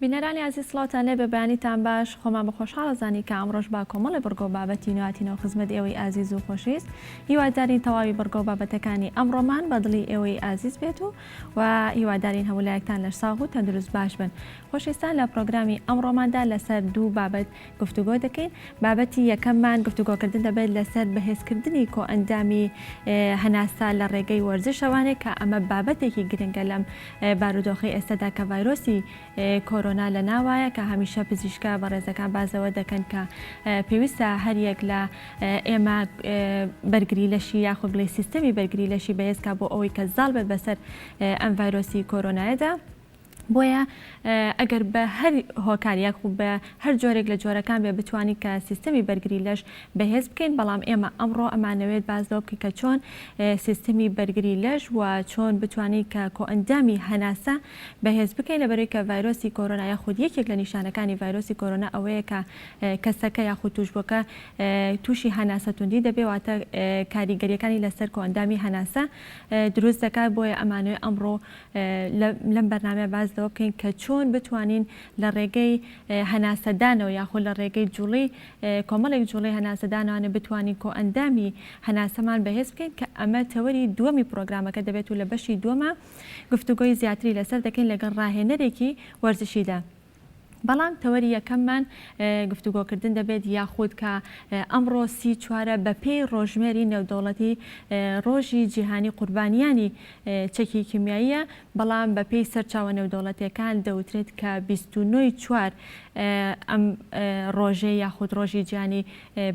بینەرانی عزیز سڵاتان لێ بە بەیانیتان باش خۆمان بە خۆشحاڵەزانی کە ئەمڕۆژ با کۆمەڵی بەرگۆ بابەتی نواتینەوە خزمەت ئێوەی ئازیز و خۆشویست هیوادارین تەواوی بەرگۆ بابەتەکانی ئەمڕۆمان بە دڵی ئێوەی ئازیز بێت و هیوادارین هەمولایەکتان لە ساغ و تەندروست باش بن. خۆشویستان لە پرۆگرامی ئەمڕۆماندا لەسەر دوو بابەت گفتوگۆ دەکەین. بابەتی یەکەممان گفتوگۆکردن دەبێت لەسەر بەهێزکردنی کۆئەندامی هەناسا لە ڕێگەی وەرزشەوانێک کە ئەمە بابەتێکی گرنگە لەم بارودۆخی ئێستادا کە ڤایرۆسی کۆرۆنا لە ناوایە کە هەمیشە پزیشکە بە ڕێزەکان بازەوە دەکەن کە پێویستە هەریەک لە ئێمە بەرگری لەشی یاخود بڵێ سیستەمی بەرگری لەشی بەهێزکە بۆ ئەوەی کە زاڵ بێت بەسەر ئەم ڤایرۆسی کۆرۆنایەدا. بۆیە ئەگەر بە هەر هۆکاریەک و بە هەر جۆرێک لە جۆرەکان بێ بتوانین کە سیستەمی بەرگری لەش بەهێز بکەین، بەڵام ئێمە ئەمڕۆ ئەمانەوێت باز لەوە بکەین کە چۆن سیستەمی بەرگری لەش و چۆن بتوانین کە کۆئەندامی هەناسە بەهێز بکەین لەبەرەوەی کە ڤایرۆسی کۆرۆنا یاخود یەکێک لە نیشانەکانی ڤایرۆسی کۆرۆنا ئەوەیە کە کەسەکە یاخود توشبووەکە تووشی هەناسە توندی دەبێت واتە کاریگەریەکانی لەسەر کۆئەندامی هەناسە دروست دەکات. بۆیە ئەمانوێت ئەمڕۆ لەم بەرنامە باز لەوە بکەین کە چۆن بتوانین لە ڕێگەی هەناسەدانەوە یاخود لە ڕێگەی جوڵی کۆمەڵێک جوڵی هەناسەدانانە بتوانین کۆئەندامی هەناسەمان بەهێز بکەین کە ئەمە تەوەری دووەمی پرۆگرامەکە دەبێت و لە بەشی دووەمە گفتوگۆی زیاتری لەسەر دەکەین لەگەڵ ڕاهێنەرێکی وەرزشیدا. بەڵام تەوەری یەکەممان گفتوگۆکردن دەبێت یاخود کە ئەمڕۆ 34 بە پێی ڕۆژمێری نێودەوڵەتی ڕۆژی جیهانی قوربانیانی چەکی کیمیاییە، بەڵام بە پێی سەرچاوە نێودەوڵەتیەکان دەوترێت کە 29/4 ئەم ڕۆژەی یاخود ڕۆژی جیهانی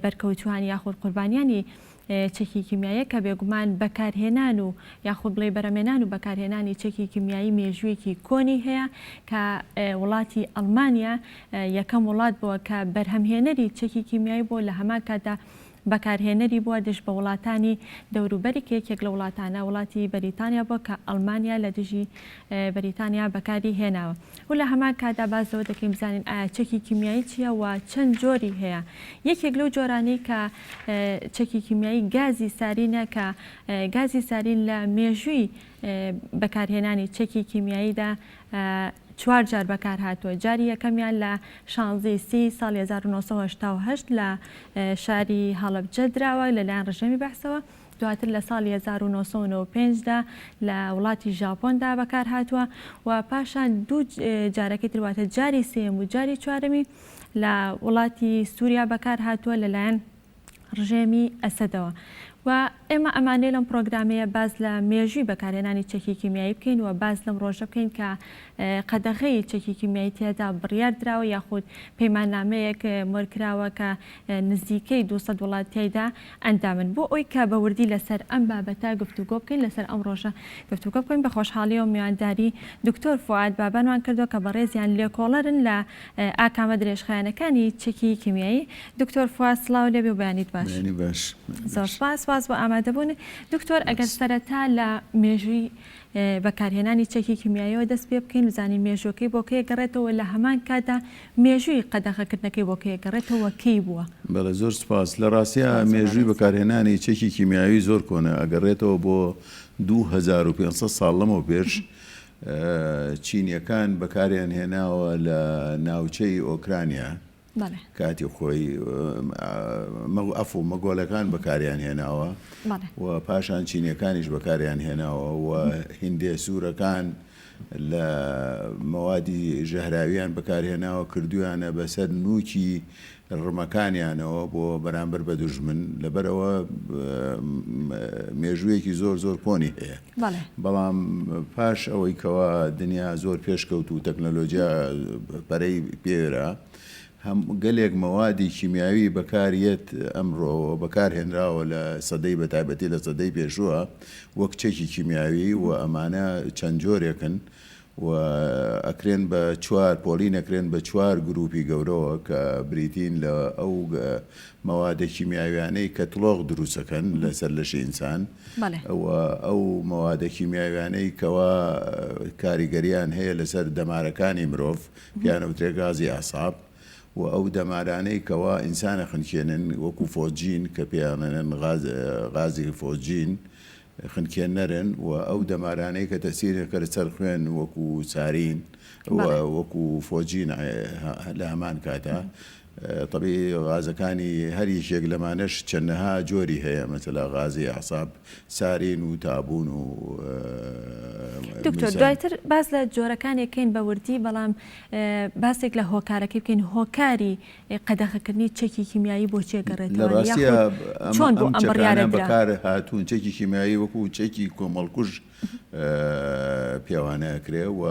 بەرکەوتووانی یاخود قوربانیانی چەکی کیمیاییە کە بێگومان بەکارهێنان و یاخود بڵێ بەرەمێنان و بەکارهێنانی چەکی کیمیایی مێژوویەکی کۆنی هەیە کە وڵاتی ئەڵمانیا یەکەم وڵات بووە کە بەرهەمهێنەری چەکی کیمیایی بۆ لە هەمان کاتا بەکارهێنەری بووە دژ بە وڵاتانی دەوروبەری یەکێک لە وڵاتانە وڵاتی بەریتانیا بووە کە ئەڵمانیا لە دژی بەریتانیا بەکاری هێناوە و لە هەمان کاتا بازەوە دەکەین بزانین ئایا چەکی کیمیایی چییە و چەند جۆری هەیە. یەکێک لەو جۆرانەی کە چەکی کیمیایی گازی سارینە کە گازی سارین لە مێژووی بەکارهێنانی چەکی کیمیاییدا 4 جار بەکار هاتووە. جاری یەکەمیان لە 16 ساڵی 1970 لە شاری هەڵەبجە دراوە لەلایەن ڕژێمی بەحسەوە. دواتر لە ساڵی 1995دا لە وڵاتی ژاپۆندا بەکار هاتووە و پاشان دوو جارەکەی ترواتە جاری سێم و جاری چوارەمی لە وڵاتی سووریا بەکار هاتووە لەلایەن ڕژێمی ئەسەدەوە. و ئێمە ئەمانەی لەم پرۆگرامەیە باز لە مێژووی بەکارهێنانی چەکی کیمیایی بکەین و باز لەم ڕۆژە بکەین کە قەدەغەی چەکی کیمیایی تێدا بڕیار دراوە یاخود پەیماننامەیەک مۆرکراوە کە نزیکەی 200 وڵاتیایدا ئەندامن بۆ ئەوی کە بەوردی لەسەر ئەم بابەتە گفتوگۆ بکەین لەسەر ئەم ڕۆژە گفتوگۆ بکەین. بە خۆشحاڵی و میوانداری دکتۆر فواد بابانوان کردو کە بەڕێزیان لێکۆڵەرن لە ئاکامە درێژخایەنەکانی چەکی کیمیایی. دکتۆر فواد سڵاو لێبێ و بەیانیت باش. زۆر سپاس بۆ ئامادەبوون. دکتۆر ئەگەر سەرەتا لە مێژووی بەکارهێنانی چەکی کیمیاییەوە دەست پێ بکەین بزانین مێژووەکەی بۆ کێ گەڕێتەوە لە هەمان کاتا مێژووی قەدەغەکردنەکەی بۆ کێ گەڕێتەوە کەی بووە؟ بەڵێ زۆر سپاس. لە ڕاستیە مێژووی بەکارهێنانی چەکی کیمیایی زۆر کۆنە ئەگەڕێتەوە بۆ 2500 ساڵ لەمەوە پێش چینیەکان بەکاریان هێناوە لە ناوچەی ئۆکرانیا کاتی خۆی مەگۆلەکان بەکاریان هێناوە و پاشان چینیەکانیش بەکاریان هێناوە و هیندێ سوورەکان لە مەوادی ژەهراویان بەکارهێناوە کردویانە بەسەر نووکی ڕمەکانیانەوە بۆ بەرامبەر بە دوژمن لەبەرەوە مێژوویەکی زۆر کۆنی هەیە. بەڵام پاش ئەوەی کەوا دنیا زۆر پێشکەوت و تەکنەلۆجیا پەرەی پێرە هەم گەلێک مەوادی کیمیاوی بەکارێت ئەمڕۆ بەکارهێنراوە لە سەدەی بەتایبەتی لە سەدەی پێشووە وەک چەکی کیمیاوی و ئەمانە چەند جۆرێکن و ئەکرێن بە چوار پۆلین ئەکرێن بە 4 گروپی گەورەوە کە بریتین لە ئەو مەوادە کیمیاویانەی کە تڵۆق دروستەکەن لەسەر لەشی ئینسان ئەو مەوادە کیمیاویانەی کەوا کاریگەریان هەیە لەسەر دەمارەکانی مرۆڤ پیانەوترێ گازی ئاساب و ئەو دەمارانەی کەوا ئینسانە خنکێنن وەکو فۆجین کە پێیانێن غازی فۆجین خنکێنەرن و ئەو دەمارانەی کە تەسیرێکە لەسەر خوێن وەکو سارین وەکو فۆجین لە هەمان کاتە طبعی غازەکانی هەر یەکێک لەمانەش چەندەها جۆری هەیە مەسەلا غازی ئەعساب سارین و تابوون و دکتۆر دوایتر باز لە جۆرەکانێکین بە وردی بەڵام باسێک لە هۆکارەکەی بکەین هۆکاری قەدەغەکردنی چەکی کیمیایی بۆ چێگەڕێتەوە لە ڕاستیە چۆن بۆ ئەم بڕیارە بەکار هاتوون چەکی کیمیایی وەکو چەکی کۆمەڵکوژ پیاوانەکرێ و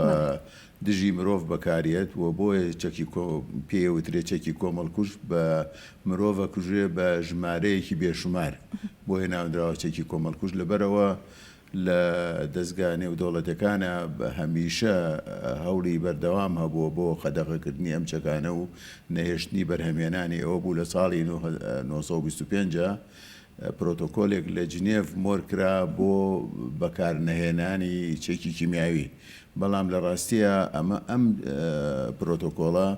دژی مرۆڤ بەکارێت و بۆیە چەکی پێوترێ چەکی کۆمەڵکوژ بە مرۆڤە کوژێ بە ژمارەیەکی بێشمار بۆیە ناودراوە چەکی کۆمەڵکوژ لەبەرەوە لە دەستگا نێودەوڵەتەکانە هەمیشە هەوڵی بەردەوام هەبووە بۆ قەدەغەکردنی ئەم چەکانە و نەهێشتنی بەرهەمێنانی ئەوە بوو لە ساڵی 1925 پرۆتۆکۆلێک لە جنێڤ مۆرکرا بۆ بەکارنەهێنانی چەکی کیمیاوی بەڵام لە ڕاستیە ئەم پرۆتۆکۆڵە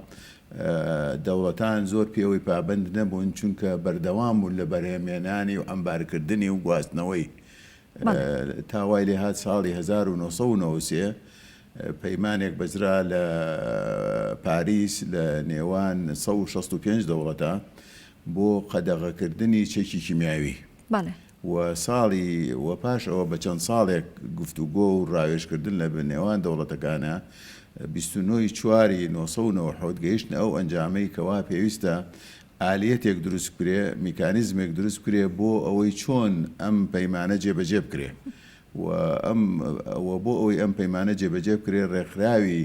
دەوڵەتان زۆر پێوەی پابند نەبوون چونکە بەردەوام بوون لە بەرهەمێنانی و ئەمبارکردنی و گواستنەوەی تاوای لێ هات ساڵی 1993 پەیمانێک بەجرا لە پاریس لە نێوان 165 دەوڵەتە بۆ قەدەغەکردنی چەکی کیمیاوی و ساڵی و پاش ئەوە بە چەند ساڵێک گفتوگۆ و ڕاوێژکردن لە بنێوان دەوڵەتەکانە 29 چواری 1990 گەیشتن ئەو ئەنجامەی کەوا پێویستە ئالەتێک دروست کرێ میکانیزمێک دروست کرێ بۆ ئەوەی چۆن ئەم پەیمانە جێبەجێ بکرێ و بۆ ئەوەی ئەم پەیمانە جێبەجێ بکرێ ڕێکخراوی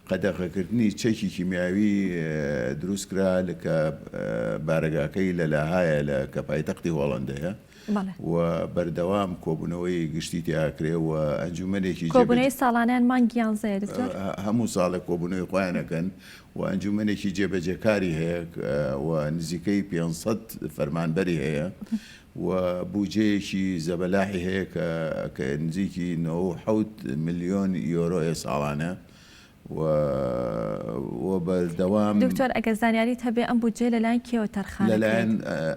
قەدەغەکردنی چەکی کیمیاوی دروستکرا کە بارەگاکەی لە لاهایە کە پایتەختی هۆڵەندەیە و بەردەوام کۆبوونەوەی گشتی تیاکرێ و ئەنجومەنێکی کۆبوونەوەی ساڵانیان مانگیان زێ هەموو ساڵێک کۆبوونەوەی خۆیانەکەن و ئەنجومەنێکی جێبەجێکاری هەیە و نزیکەی 500 فەرمانبەری هەیە و بودجەیەکی زەبەلاحی هەیە کە نزیکی 97 ملیۆن یۆرۆیە ساڵانە و بەردەوام دکتۆر ئەگەر زانیاریت هەبێ ئەم بودجێ لەلایەن کێوە تەرخان لەلایەن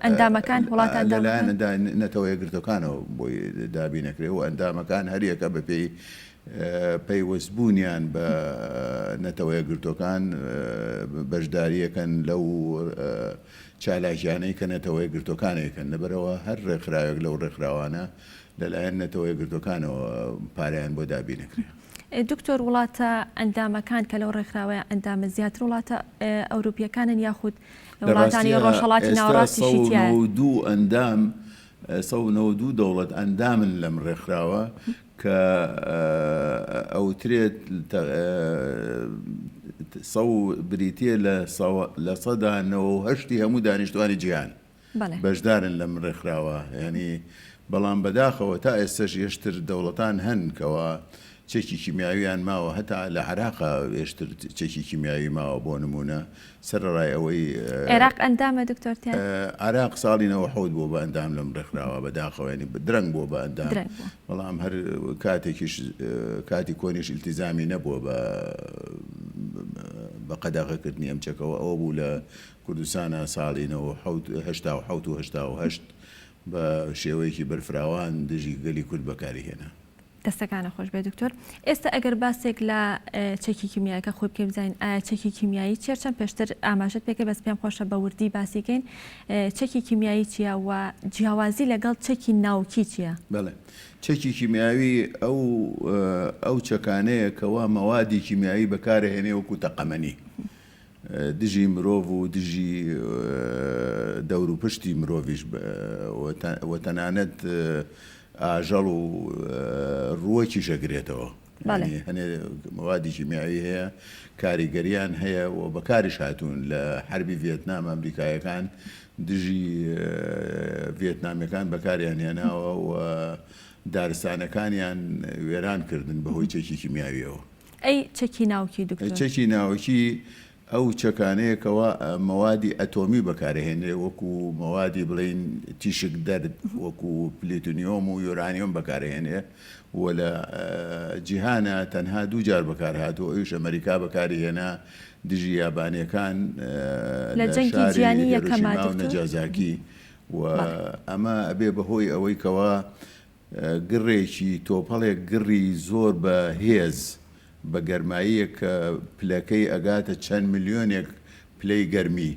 ئەندامەکان وڵاتان لەلایەن نەتەوە یەکگرتوەکانەوە بۆی دابین نەکرێ و ئەندامەکان هەریەکە بەپێی پەیوەستبوونیان بە نەتەوە یەکگرتوەکان بەشداریەکەن لەو چالاکیانەی کە نەتەوە یەکگرتوەکانێکن لەبەرەوە هەر ڕێکخراوێک لەو ڕێکخراوانە لەلایەن نەتەوە یەکگرتوەکانەوە پاریان بۆ دابین نەکرێ. دکتۆر وڵاتە ئەندامەکان کە لەو ڕێکخراوەیە ئەندامە زیاتر وڵاتە ئەوروپیەکانن یاخود وڵاتانی ڕۆژهەڵاتی ناوەڕاستیشی تیایە 192 ئەندام 192 دەوڵەت ئەندامن لەم ڕێکخراوە کە ئەوترێت بریتە لە سەدا 98 هەموو دانیشتوانی جیهان بەشدارن لەم ڕێکخراوە ینی بەڵام بەداخەوە تا ئێستش هێشتر دەوڵەتان هەن کەوە چەکی کیمیاویان ماوە هەتا لە عێراقا هێشتر چەکی کیمیاوی ماوە بۆ نمونە سەرڕای ئەوەی عێراق ئەندامە دکتۆرتیان عێراق ساڵی 90 بۆ بە ئەندام لەم ڕێکخراوە بەداخەوەنی درەنگ بۆ بە ئەندام بەڵام هەر کاتێکیش کاتی کۆنیش ئیلتیزامی نەبووە بە قەدەغەکردنی ئەم چەکەوە ئەوە بوو لە کوردستانە ساڵی 1970 بە شێوەیەکی بەرفراوان دژی گەلی کورد بەکاری هێنا. دەستەکانە خۆش بێ دکتۆر ئێستا ئەگەر باسێک لە چەکی کیمیاییەکە خۆی بکەین بزانین ئایا چەکی کیمیایی چێرچەند پێشتر ئاماژەت پێکە بەس پێم خۆشە بە وردی باسیکەین چەکی کیمیایی چییە و جیاوازی لەگەڵ چەکی ناوکی چییە؟ بەڵێ چەکی کیمیاوی ئەو چەکانەیە کەوا مەوادی کیمیایی بەکارهێنێ وەکو تەقەمەنی دژی مرۆڤ و دژی دەور و پشتی مرۆڤیش و تەنانەت ئاژەڵ و ڕووەکی شەگرێتەوە هەنێ مەوادی کیمیایی هەیە کاریگەریان هەیە و بەکاریش هاتوون لە حربی ڤێتنام ئەمریکایەکان دژی ڤێتنامیەکان بەکاریان هێناوە و دارستانەکانیان وێران کردن بەهۆی چەکی کیمیاویەوە. ئەی چەکی ناوکی دکتۆر؟ چەکی ناوکی ئەو چەکانەیەکەوە مەوادی ئەتۆمی بەکارهێنێ وەکو مەوادی بڵین تیشک دەرد وەکو پلیتونیۆم و یۆرانیۆم بەکارهێنێ و لە جیهانە تەنها دوو جار بەکارهاتوە ئەویش ئەمریکا بەکاری هێنا دژی یابانیەکان لە جەنگی جیهانی یەکەما نەجازاکی و ئەمە ئەبێ بەهۆی ئەوەی کەوا گڕێکی تۆپەڵێک گڕی زۆر بە هێز بە گەرماییە کە پلەکەی ئەگاتە چەند میلیۆنێک پلەی گەرمی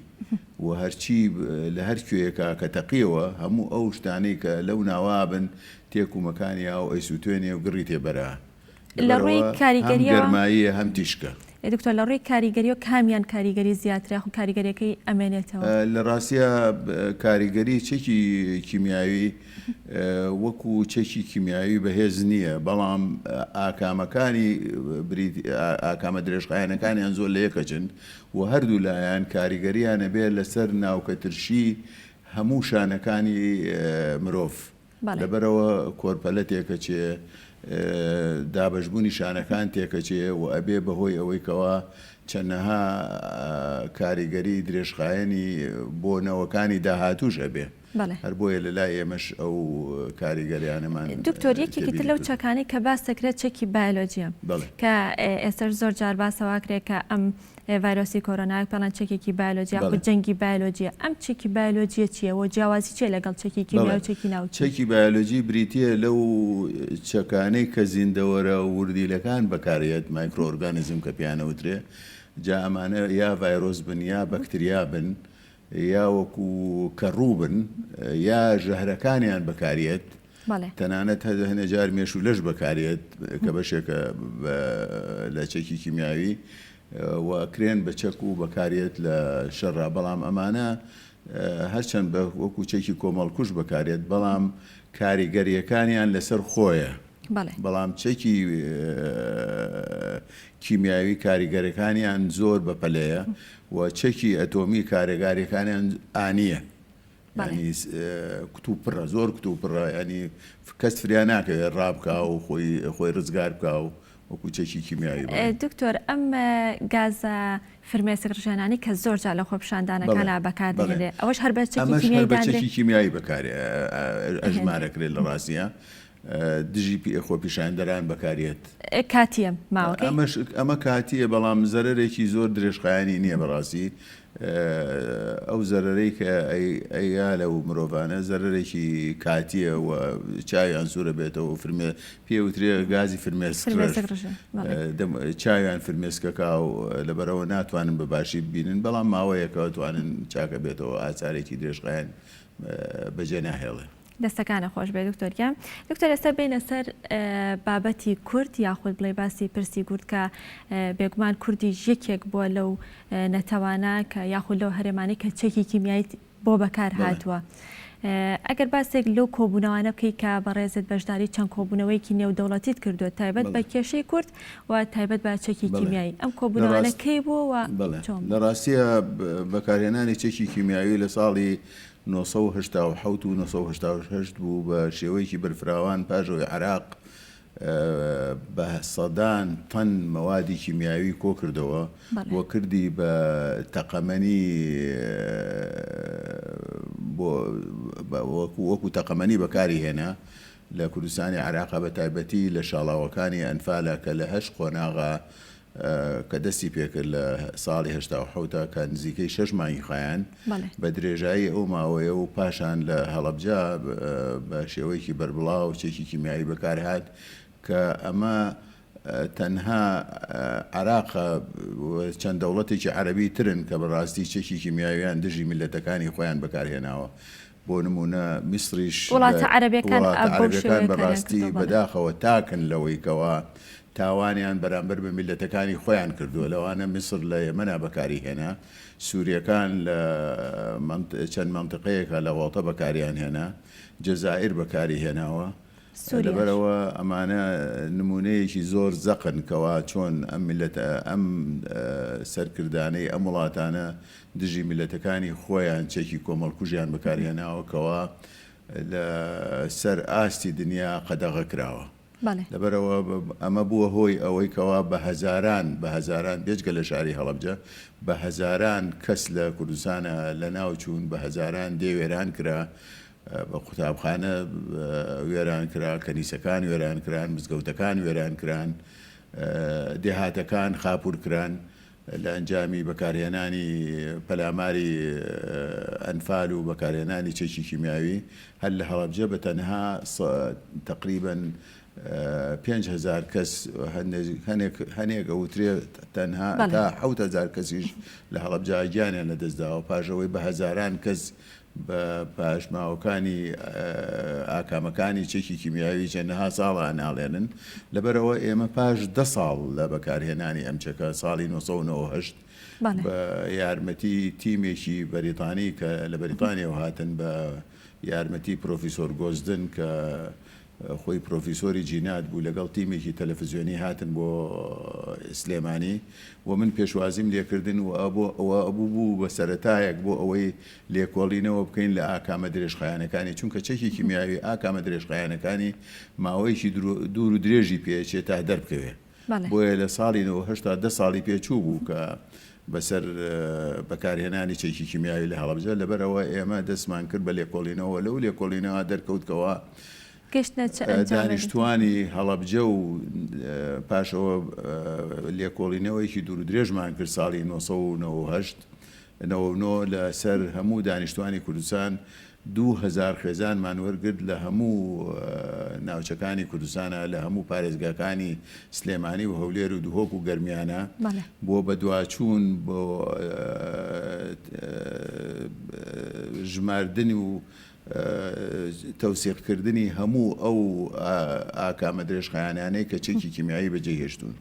و هەرچی لە هەر کوێیەکە کە تەقیەوە هەموو ئەو شتانەی کە لەو ناوابن تێکومەکانی و ئەیسوتوێنێ و گڕی تێبەرە لە ڕووی کاریگەریەوە گەرماییە هەم تیشکە. دکتۆر لە ڕووی کاریگەری و کامیان کاریگەری زیاترە خو کاریگەریەکەی ئەمێنێتەوە؟ لە ڕاستیە کاریگەری چێکی کیمیاوی وەکو چێکی کیمیاوی بەهێز نییە، بەڵام ئاکامەکانی ئاکامە درێژخایەنەکانیان زۆر لە یەکەچن و هەردوو لایەن کاریگەریانە بێت لەسەر ناوکەترشی هەموو شانەکانی مرۆڤ. لەبەرەوە کۆرپەلەتێکە چێ دابەشبوونی شانەکان تێکەچێ و ئەبێ بەهۆی ئەوەی کەوا چەندەها کاریگەری درێژخایەنی بۆ نەوەکانی داهاتوش ئەبێ. هەر بۆیە لە لای ئێمەش ئەو کاریگەریانەمان. دکتۆر یەکێکی تر لەو چەکانی کە باس دەکرێت چەکی بایۆلۆجیە کە ئێستا زۆر جار باسەواکرێت کە ئەم ڤایرۆسی کۆرۆناک پێڵەن چەکێکی بایۆلۆجیا و جەنگی بایۆلۆجیە. ئەم چەکی بایۆلۆجیە چییە و جیاوازی چیە لەگەڵ چەکی کیمیا و چەکی ناوچە؟ چەکی بایۆلۆجی بریتیە لەو چەکانەی کە زیندەوەرە و وردیلەکان بەکارێت مایکرۆئۆرگانیزم کە پیانەوترێ، جا ئەمانە یا ڤایرۆس بن یا بەکتریا بن یا وەکو کەڕوو بن یا ژەهرەکانیان بەکارێت، تەنانەت هەنێ جار مێش و لەش بەکارێت کە بەشێکە لە چەکی کیمیاوی وەکرێن بە چەک و بەکارێت لە شەڕا. بەڵام ئەمانە هەرچەند بە وەکو چەکی کۆمەڵکوش بەکارێت بەڵام کاریگەریەکانیان لەسەر خۆیە. بەڵام چەکی کیمیاوی کاریگەرەکانیان زۆر بەپەلەیە و چەکی ئەتۆمی کارێگاریەکانیان ئانیە، ینی کتوپڕە زۆر کتوپڕە، ینی کەس فریان ناکەوێت ڕابکە و خۆی ڕزگار بکە و وەکو چەکی کیمیاوی. دکتۆر ئەم گازە فرمێسک ڕژێنانی کە زۆر جار لە خۆپیشاندانەکانە بەکاردێنێت ئەوەش هەر بە چەکی کیمیایی بەکارێ ئەژمارەکرێت لە ڕاستیە دژی خۆپیشاندەران بەکارێت. کاتیە ماوەکەی ئەمە کاتیە، بەڵام زەرەرێکی زۆر درێژخایانی نییە بەڕاستی. ئەو زەرەرەی کە ئەیا لە و مرۆڤانە زەرەرێکی کاتیە و چاویان سوورە بێتەوە و پێوترێ گازی فرمێسک چاویان فرمێسکەکە و لەبەرەوە ناتوانن بەباشی ببینن، بەڵام ماوەیەکەوە توانن چاکە بێتەوە ئاچارێکی درێژخایەن بەجێ ناهێڵێ. دەستەکانە خۆش بێ دکتۆریان. دکتۆر ئێستا بینە سەر بابەتی کورد یاخود بڵێ باسی پرسی کورد کە بێگومان کوردی یەکێک بووە لەو نەتەوانە کە یاخود لەو هەرێمانەی کە چەکی کیمیایی بۆ بەکار هاتووە. ئەگەر باسێک لەو کۆبوونەوانە بکەی کە بەڕێزت بەشداری چەند کۆبوونەوەیکی نێودەوڵەتیت کردووە تایبەت بە کێشەی کورد و تایبەت بە چەکی کیمیایی، ئەم کۆبوونەوانە کەی بووە؟ لە ڕاستیە بەکارهێنانی چەکی کیمیاوی لە ساڵی 1970 و 1970 بوو بە شێوەیەکی بەرفراوان پاژەوەی عێراق بە سەدان تەن مەوادی کیمیاوی کۆ کردەوە بۆ کردی بە تەقەمەنی وەکو تەقەمەنی بەکاری هێنا لە کوردستانی عێراقا بە تایبەتی لە شاڵاوەکانی ئەنفالە کە لە 8 قۆناغا کە دەستی پێکرد لە ساڵی 1970 کە نزیکەی 6 مانگی خایان بە درێژایی ئەو ماوەیە و پاشان لە هەڵەبجا بە شێوەیەکی بەربڵاو چێکی کیمیایی بەکارهات کە ئەمە تەنها عێراقە چەند دەوڵەتێکی عەرەبی ترن کە بەڕاستی چێکی کیمیاویان دژی میلەتەکانی خۆیان بەکارهێناوە. بۆ نمونە میسریش وڵاتە عەرەبیەکان بەڕاستی بەداخەوە تاکن لەوەی کەوا تاوانیان بەرامبەر بە میلەتەکانی خۆیان کردووە. لەوانە میسر لە یەمەنا بەکاری هێنا، سووریەکان لە چەند مەنتقەیەکە لە وڵاتە بەکاریان هێنا، جەزائیر بەکاری هێناوە. لەبەرەوە ئەمانە نمونەیەکی زۆر زەقن کەوا چۆن ئەم سەرکردانەی ئەم وڵاتانە دژی میلەتەکانی خۆیان چێکی کۆمەڵکوژیان بەکارهێناوە کەوا لە سەر ئاستی دنیا قەدەغە کراوە. لەبەرەوە ئەمە بووە هۆی ئەوەی کەوا بە هەزاران بێجگە لە شاری هەڵەبجە بە هەزاران کەس لە کوردستانە لە ناوچوون بە هەزاران دێوێران کرا، بە قوتابخانە وێران کرا، کەنیسەکان وێران کران، مزگەوتەکان وێران کران، دێهاتەکان خاپور کران لە ئەنجامی بەکارهێنانی پەلاماری ئەنفال و بەکارهێنانی چەکی کیمیاوی هەر لە هەڵەبجە بە تەنها تقریباً 5,000 کەس هەنێک ئەوترێ تەنها تا 7,000 کەسیش لە هەڵەبجە گیانیان لەدەستداوە پاشەوەی بە هەزاران کەس بە پاشماوەکانی ئاکامەکانی چەکی کیمیاوی چەندەها ساڵە ناڵێنن لەبەرەوە ئێمە پاش 10 ساڵ لە بەکارهێنانی ئەم چەکە ساڵی 1998 بە یارمەتی تیمێکی بەریتانی کە لە بەریتانیەوە هاتن بە یارمەتی پرۆفیسۆر گۆزدن کە خۆی پرۆفیسۆری جینات بوو لەگەڵ تیمێکی تەلەڤیزیۆنی هاتن بۆ سلێمانی و من پێشوازیم لێکردن و ئەوە بوو بە سەرەتایەک بۆ ئەوەی لێکۆڵینەوە بکەین لە ئاکامە درێژخایانەکانی چونکە چەکی کیمیاوی ئاکامە درێژخایانەکانی ماوەیەکی دوور و درێژی پێچێت تا دەربکەوێ بۆیە لە ساڵی 1970 10 ساڵی پێچوو بوو کە بەسەر بەکارهێنانی چەکی کیمیاوی لە هەڵەبجە لەبەرەوە ئێمە دەستمان کرد بە لێکۆڵینەوە لەو لێکۆڵینەوە دەرکەوتکەوە دانیشتوانی هەڵەبجە و پاشەوە لێکۆڵینەوەیکی دوور درێژمان کرد ساڵی 1998 لەسەر هەموو دانیشتوانی کوردستان 2,000 خێزانمان وەرگرت لە هەموو ناوچەکانی کوردستانە لە هەموو پارێزگاکانی سلێمانی و هەولێر و دوهۆک و گەرمیانە بۆ بەدواچوون بۆ ژماردنی و تەوسیقکردنی هەموو ئەو ئاکامە درێژخایانانەی کە چەکی کیمیایی بەجێهێشتون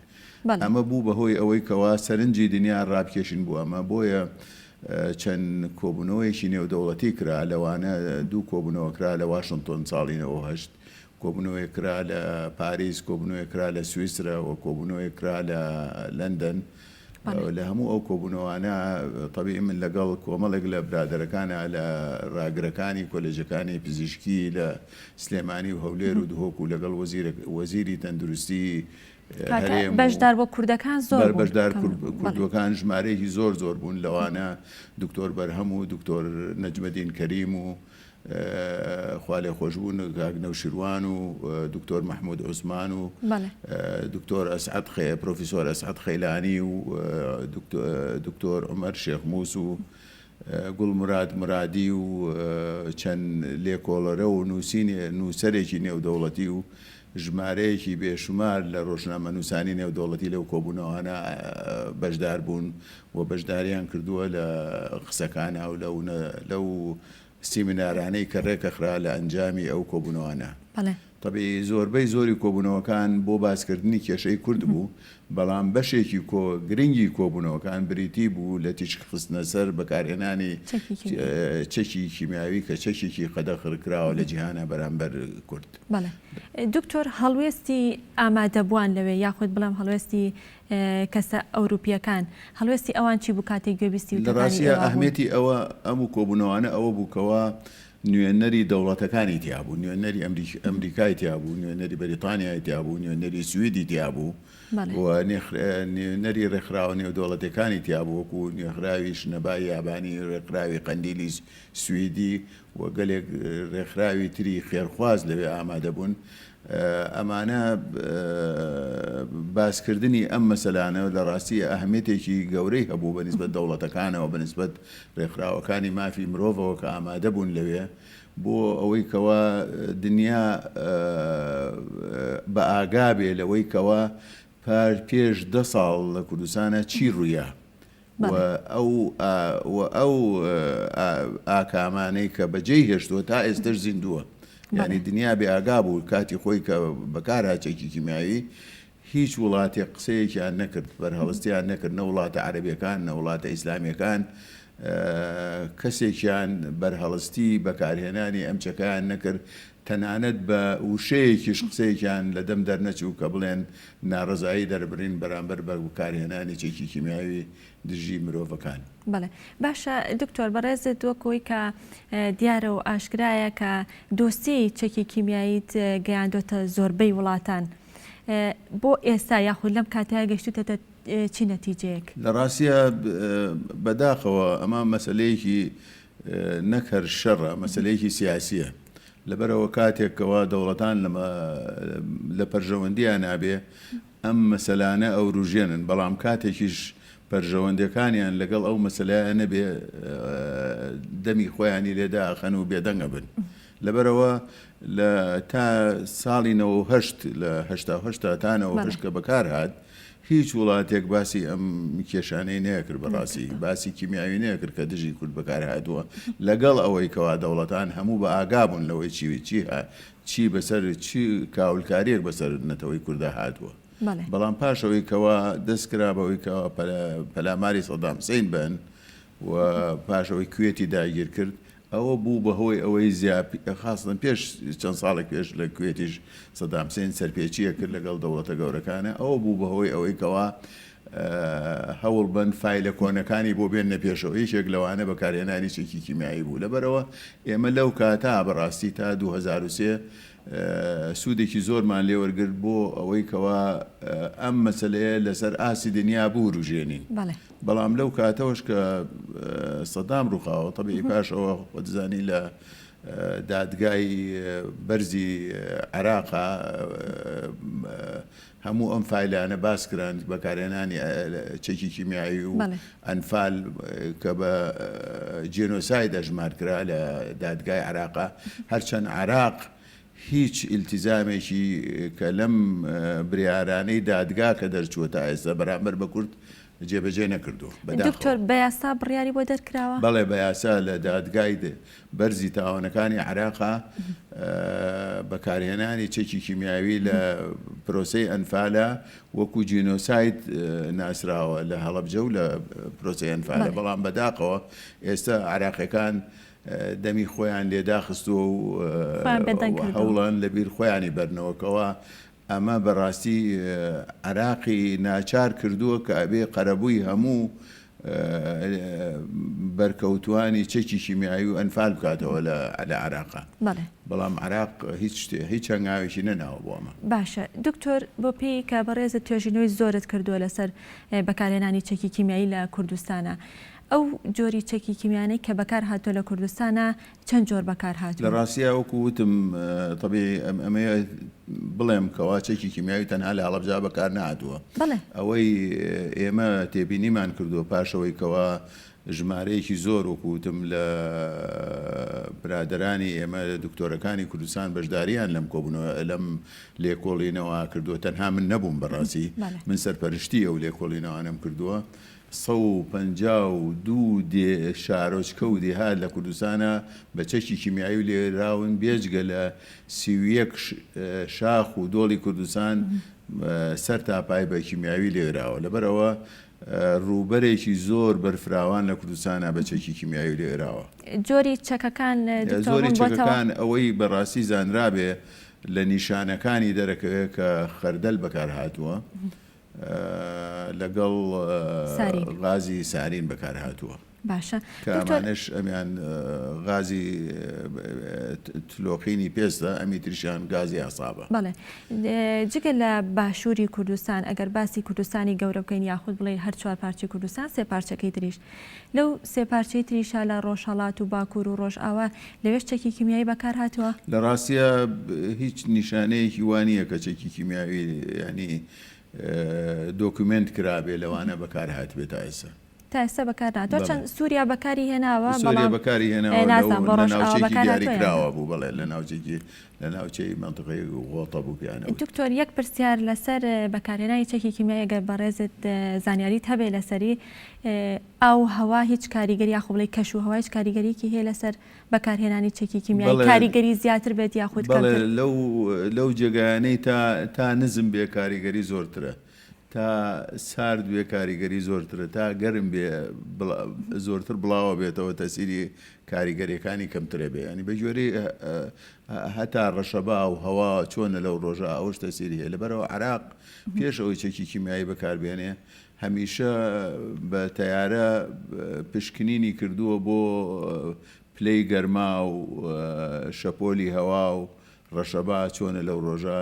ئەمە بوو بەهۆی ئەوەی کەوا سەرنجی دنیا ڕابکێشین بوو ئەمە بۆیە چەند کۆبوونەوەیکی نێودەوڵەتی کرا لەوانە 2 کۆبوونەوە کرا لە واشنگتۆن ساڵی 1998 کۆبوونەوەی کرا لە پاریس کۆبوونەوەی کرا لە سویسرا و کۆبوونەوەی کرا لە لەندەن لە هەموو ئەو کۆبوونەوانە طبیعی من لەگەڵ کۆمەڵێک لە برادەرەکانە لە ڕاگرەکانی کۆلێجەکانی پزیشکی لە سلێمانی و هەولێر و دهۆک و لەگەڵ وەزیری تەندروستی بەشدار بۆ کوردەکان زۆر بەشدار کوردەکان ژمارەیەکی زۆر بوون لەوانە دکتۆر بەرهەم و دکتۆر نەجمەدین کەریم و خوالێ خۆشبوون گاگنەوشیروان و دکتۆر محمود عوسمان و دکتۆر ئەسعەد پرۆفیسۆر ئەسعەد خەیلانی و دکتۆر عومەر شێخموس و گوڵموراد مرادی و چەند لێکۆڵەرە و نووسەرێکی نێودەوڵەتی و ژمارەیەکی بێشمار لە ڕۆژنامە نووسانی نێودەوڵەتی لەو کۆبوونەوانە بەشدار بوون و بەشداریان کردووە لە قسەکانە و لەو سیمینارانەی کە ڕێکەخرا لە ئەنجامی ئەو کۆبوونەوانە طبعی زۆربەی زۆری کۆبوونەوەکان بۆ باسکردنی کێشەی کورد بوو بەڵام بەشێکی گرنگی کۆبوونەوەکان بریتی بوو لە تیشک خستنە سەر بەکارهێنانی چەکی کیمیاوی کە چەکێکی قەدەغڕکراوە لە جیهانە بەرامبەر کورد. دکتۆر هەڵوێستی ئامادەبووان لەوێ یاخود بڵام هەڵوێستی کەسە ئەوروپیەکان هەڵوێستی ئەوان چی بوو کاتێک گوێبیستی لە ڕاستیە ئەهمێتی ئەوە ئەموو کۆبوونەوانە ئەوە بووکەوە نوێنەری دەوڵەتەکانی تیابوو نوێنەری ئەمریکای تیابوو نوێنەری بەریتانیای تیابوو نوێنەری سویدی تیابوو و نوێنەری ڕێکخراوە نێودەوڵەتەکانی تیابوو وەکو نوێخراوی شنەبای یابانی ڕێکخراوی قەندیلی سویدی و گەلێک ڕێکخراوی تری خێرخواز لەوێ ئامادە بوون ئەمانە باسکردنی ئەم مەسەلانە لە ڕاستی ئەهمێتێکی گەورەی هەبوو بەنسبەت دەوڵەتەکانەوە بەنسبەت ڕێکخراوەکانی مافی مرۆڤەوە کە ئامادە بوون لەوێ بۆ ئەوەی کەوا دنیا بە ئاگابێ لەوەی کەوا پێش 10 ساڵ لە کوردستانە چی ڕوویە و ئەو ئاکامانەی کە بەجێی هێشتووە تا ئێستش زیندووە یعنی دنیا بێ ئاگا بوو کاتی خۆی کە بەکارهاتێکی کیمیایی هیچ وڵاتی قسەیەکیان نەکرد بەرهەڵستیان نەکرد نە وڵاتە عەرەبیەکان نە وڵاتە ئیسلامیەکان کەسێکیان بەرهەڵستی بەکارهێنانی ئەم چەکەیان نەکرد تەنانەت بە وشەیەکیش قسەیەکیان لە دەم دەرنەچوو کە بڵێن ناڕزایی دەربڕین بەرامبەر بە بەکارهێنانی چەکی کیمیاوی دژی مرۆڤەکان. بەڵێ باشە دکتۆر بەڕێزت وەکەوەی کە دیارە و ئاشکرایە کە دۆسیی چەکی کیمیاییت گەیاندۆتە زۆربەی وڵاتان بۆ ئێستا یاخود لەم کاتەیە گەیشتوتە چی نەتیجەیەک؟ لە ڕاستیە بەداخەوە ئەمە مەسەلەیەکی نەکەر شەڕە مەسەلەیەکی سیاسیە لەبەرەوە کاتێکەوە دەوڵەتان لە پەرژەوەندیان نابێ ئەم مەسەلانە ئەو ڕوژێنن بەڵام کاتێکیش پەرژەوەندەکانیان لەگەڵ ئەو مەسەلایە نەبێ دەمی خۆیانی لێدا ئەخەن و بێدەنگە بن. لەبەرەوە تا ساڵی 98 لە 1970 تا 98 کە بەکار هات هیچ وڵاتێک باسی ئەم کێشانەی نەکرد بەڕاستی، باسی کیمیاوی نەکرد کە دژی کورد بەکار هاتووە، لەگەڵ ئەوەی کەوا دەوڵەتان هەموو بە ئاگابوون لەوەی چی بەسەر چی کاولکاریەک بەسەر نەتەوەی کووردا هاتووە. بەڵام پاشەوەی کەوا دەستکرا بەوەی کەوا پەلاماری سەدام حوسێن بن و پاشەوەی کوێتی داگیر کرد، ئەوە بوو بەهۆی ئەوەی خاستن پێش چەند ساڵێک پێش لە کوێتیش سەدام حوسێن سەرپێچیە کرد لەگەڵ دەوڵەتە گەورەکانە، ئەوە بوو بەهۆی ئەوەی کەوا هەوڵ بن فایلە کۆنەکانی بۆ بێنە پێشەوە، یەکێک لەوانە بەکارهێنانی چێکی کیمیایی بوو. لەبەرەوە ئێمە لەو کاتا بەڕاستی تا 2003 سوودێکی زۆرمان لێوەرگرت بۆ ئەوەی کەوا ئەم مەسەلەیە لەسەر ئاسی دنیا بوو ڕوژێنین. بەڵام لەو کاتەوەش کە سەدام ڕووخاوە تەبیعی پاشەوە خۆدزانی لە دادگای بەرزی عێراقا هەموو ئەم فایلانە باس کران بەکارهێنانی چێکی کیمیایی و ئەنفال کە بە جێنۆسای دەژمار کرا لە دادگای عێراقا، هەرچەند عێراق هیچ ئیلتیزامێکی کە لەم بریارانەی دادگا کە دەرچووەتە ئێستا بەرامبەر بە کورد جێبەجێ نەکردو. دکتۆر بە یاسا بڕیاری بۆ دەرکراوە؟ بەڵێ بە یاسا لە دادگای بەرزی تاوانەکانی عێراقا بەکارهێنانی چێکی کیمیاوی لە پرۆسەی ئەنفالە وەکو جینۆسایت ناسراوە لە هەڵەبجە و لە پرۆسەی ئەنفالە. بەڵام بەداقەوە ئێستا عێراقیەکان دەمی خۆیان لێداخستووە و هەوڵان لەبیر خۆیانی بەرنەوەکەوە ئەمە بەڕاستی عێراقی ناچار کردووە کە ئەبێ قەرەبووی هەموو بەرکەوتوانی چێکی کیمیایی و ئەنفال بکاتەوە لە عێراقا. بەڵام عێراق هیچ هەنگاوێکی نەناوە بۆ ئەمە. باشە دکتۆر، بۆ پێی کە بەڕێزە توێژینەوەی زۆرت کردووە لەسەر بەکارهێنانی چێکی کیمیایی لە کوردستانە، ئەو جۆری چێکی کیمیانەی کە بەکار هاتووە لە کوردستانە چەند جۆر بەکار هاتووە؟ لە ڕاستیە وەکو وتم تەبیعی ئەمەیە بڵێم کەوا چێکی کیمیاوی تەنها لە هەڵەبجا بەکار نهاتووە. ئەوەی ئێمە تێبینیمان کردووە پاشەوەی کەوا ژمارەیەکی زۆر وەکوتم لە برادرانی ئێمە دکتۆرەکانی کوردستان بەشداریان لەم کۆبوونەوە لەم لێکۆڵینەوە کردووە، تەنها من نەبووم بەڕاستی، من سەرپەرشتی ئەو لێکۆڵینەوەم کردووە. 152 شارۆچکە و دێهات لە کوردستانە بە چەکی کیمیایی لێراون بێجگە لە 31 شاخ و دۆڵی کوردستان سەر تاپای بە کیمیاوی لێراوە. لەبەرەوە ڕووبەرێکی زۆر بەرفراوان لە کوردستانە بە چەکی کیمیاوی لێراوە. جۆری چەکەکان ئەوەی بەڕاستی زانرابێ لە نیشانەکانی دەرەکەوێت کە خەردەل بەکار هاتووە لەگەڵ غازی سارین بەکار هاتووە. باشە کامانش ئەمیان غازی تلۆقینی پێستە، ئەمی تریشان گازی ئاسابە. بەڵێ جگە لە باشووری کوردستان ئەگەر باسی کوردستانی گەورە بکەین یاخود بڵێ هەر چوار پارچەی کوردستان سێ پارچەکەی تریش، لەو سێ پارچەی تریشە لە ڕۆژهەڵات و باکوور و ڕۆژئاوا لەوێش چەکی کیمیایی بەکار هاتووە؟ لە ڕاستیە هیچ نیشانەیەکی وانییە کە چەکی کیمیاوی ینی دۆکومنت کرابێ لەوانە بەکار هاتبێت ئێستا. تا ئێستا بەکار نهاتوە. چەند سووریا بەکاری هێناوە، سووریا بەکاری هێناوە لە ناوچەیەکی دیاریکراوە بوو، بەڵێ لە ناوچەی منتقەی غۆڵتە بوو پیانەوە. دکتۆر، یەک پرسیار لەسەر بەکارهێنانی چەکی کیمیایی ئەگەر بەڕێزت زانیاریت هەبێ لەسەری ئەو هەوا هیچ کاریگەری یاخود بڵێ کەش و هەوا هیچ کاریگەریەکی هەیە لەسەر بەکارهێنانی چەکی کیمیایی، کاریگەری زیاتر بێت یاخود کەمتر؟ لەو جێگایانەی تا نزم بێ کاریگەری زۆرترە، تا سارد بێ کاریگەری زۆرترە، تا گەرم بێ زۆرتر بڵاوە بێتەوە تەسیری کاریگەریەکانی کەمترە بێ. ینی بەجۆری هەتا ڕەشەبا و هەوا چۆنە لەو ڕۆژە ئەوەش تەسیری هەیە. لەبەرەوە عێراق پێش ئەوەی چەکی کیمیایی بەکاربێنێ هەمیشە بە تەیارە پشکنینی کردووە بۆ پلەی گەرما و شەپۆلی هەوا و ڕەشەبا چۆنە لەو ڕۆژە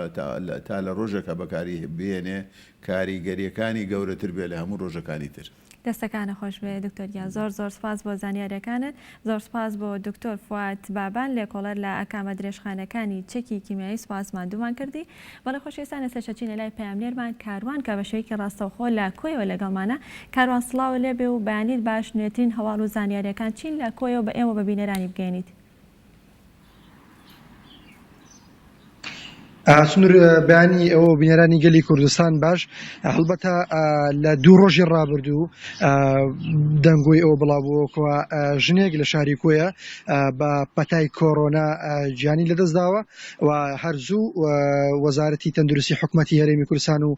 تا لە ڕۆژێکە بەکاری بێنێ کاریگەریەکانی گەورەتر بێ لە هەموو ڕۆژەکانی تر. دەستەکانە خۆش بێ دکتۆریا زۆر سپاس بۆ زانیاریەکانت زۆر سپاس بۆ دکتۆر فواد بابان لێکۆڵەر لە ئەکامە درێژخانەکانی چەکی کیمیایی سپاسمان دوومان کردی بەڵێ خۆشویستانە سەرچەچینە لای پەیامنێرمان کاروان کە بە شێوەیەکی ڕاستەوخۆ لە کۆیەوە لەگەڵمانە کاروان سڵاو لێبێ و بەیانیت باش نوێترین هەواڵ و زانیاریەکان چین لە کۆیەوە بە ئێوە بە بینەرانی بگەێنیت. سنوور بەیانی ئەوە بینەرانی گەلی کوردستان باش هەڵبەتە لە دوو ڕۆژی ڕابردوو دەنگۆی ئەوە بڵاوبووەوە ژنێک لە شاری کۆیە بە پەتای کۆڕۆنا گیانی لەدەستداوە و هەرزوو وەزارەتی تەندروستی حکوومەتی هەرێمی کوردستان و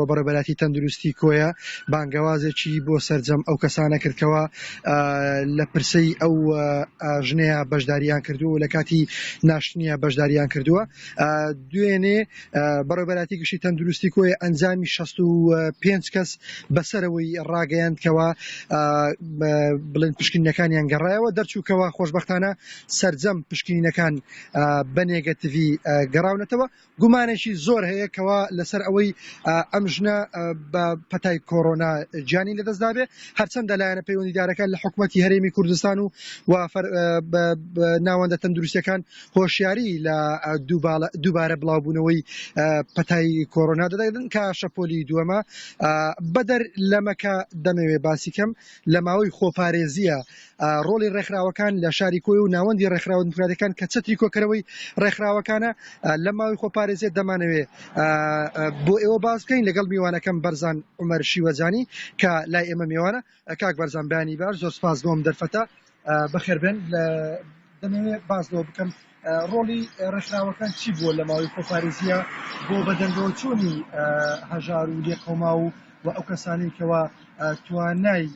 بەڕێبەراتی تەندروستی کۆیە بانگەوازێکی بۆ سەرجەم ئەو کەسانە کردکەوە لە پرسەی ئەو ژنەیە بەشداریان کردووە و لە کاتی ناشتنیە بەشداریان کردووە. دوێنێ بەڕێبەراتی گشتی تەندروستی کۆی ئەنجامی 65 کەس بەسەرەوەی ڕاگەیاندکەوە بڵێن پشکنینەکانیان گەڕایەوە دەرچووکەوە خۆشبەختانە سەرجەم پشکنینەکان بە نێگەتیڤی گەڕاونەتەوە گومانێکی زۆر هەیە کەوا لەسەر ئەوەی ئەم ژنە بە پەتای کۆڕۆنا گیانی لەدەستدابێ هەرچەندە لایەنە پەیوەندیدارەکان لە حکوومەتی هەرێمی کوردستان و ناوەندە تەندروستیەکان هۆشیاری لە دووبارە بڵاوبوونەوەی پەتای کۆڕۆنا دەدەن کە شەپۆلی دووەمە بەدەر لەمەکە دەمەوێ باسی کەم لە ماوەی خۆپارێزیە ڕۆڵی ڕێکخراوەکان لە شاری کۆی و ناوەندی ڕێکخراوە دموکراتەکان کە چەتری کۆکەرەوەی ڕێکخراوەکانە لە ماوەی خۆپارێزیە دەمانەوێ بۆ ئێوە باس بکەین لەگەڵ میوانەکەم بەرزان عومەر شیوەجانی کە لای ئێمە میوانە کاک بەرزان بەیانی باش زۆر سپاس بۆم دەرفەتە بەخێربێن دەمەوێت باس لەوە بکەم ڕۆڵی ڕێکخراوەکان چی بووە لە ماوەی خۆپارێزیە بۆ بەدەنگەوە چۆنی هەژار و لێقەوما و ئەو کەسانی کەوا توانای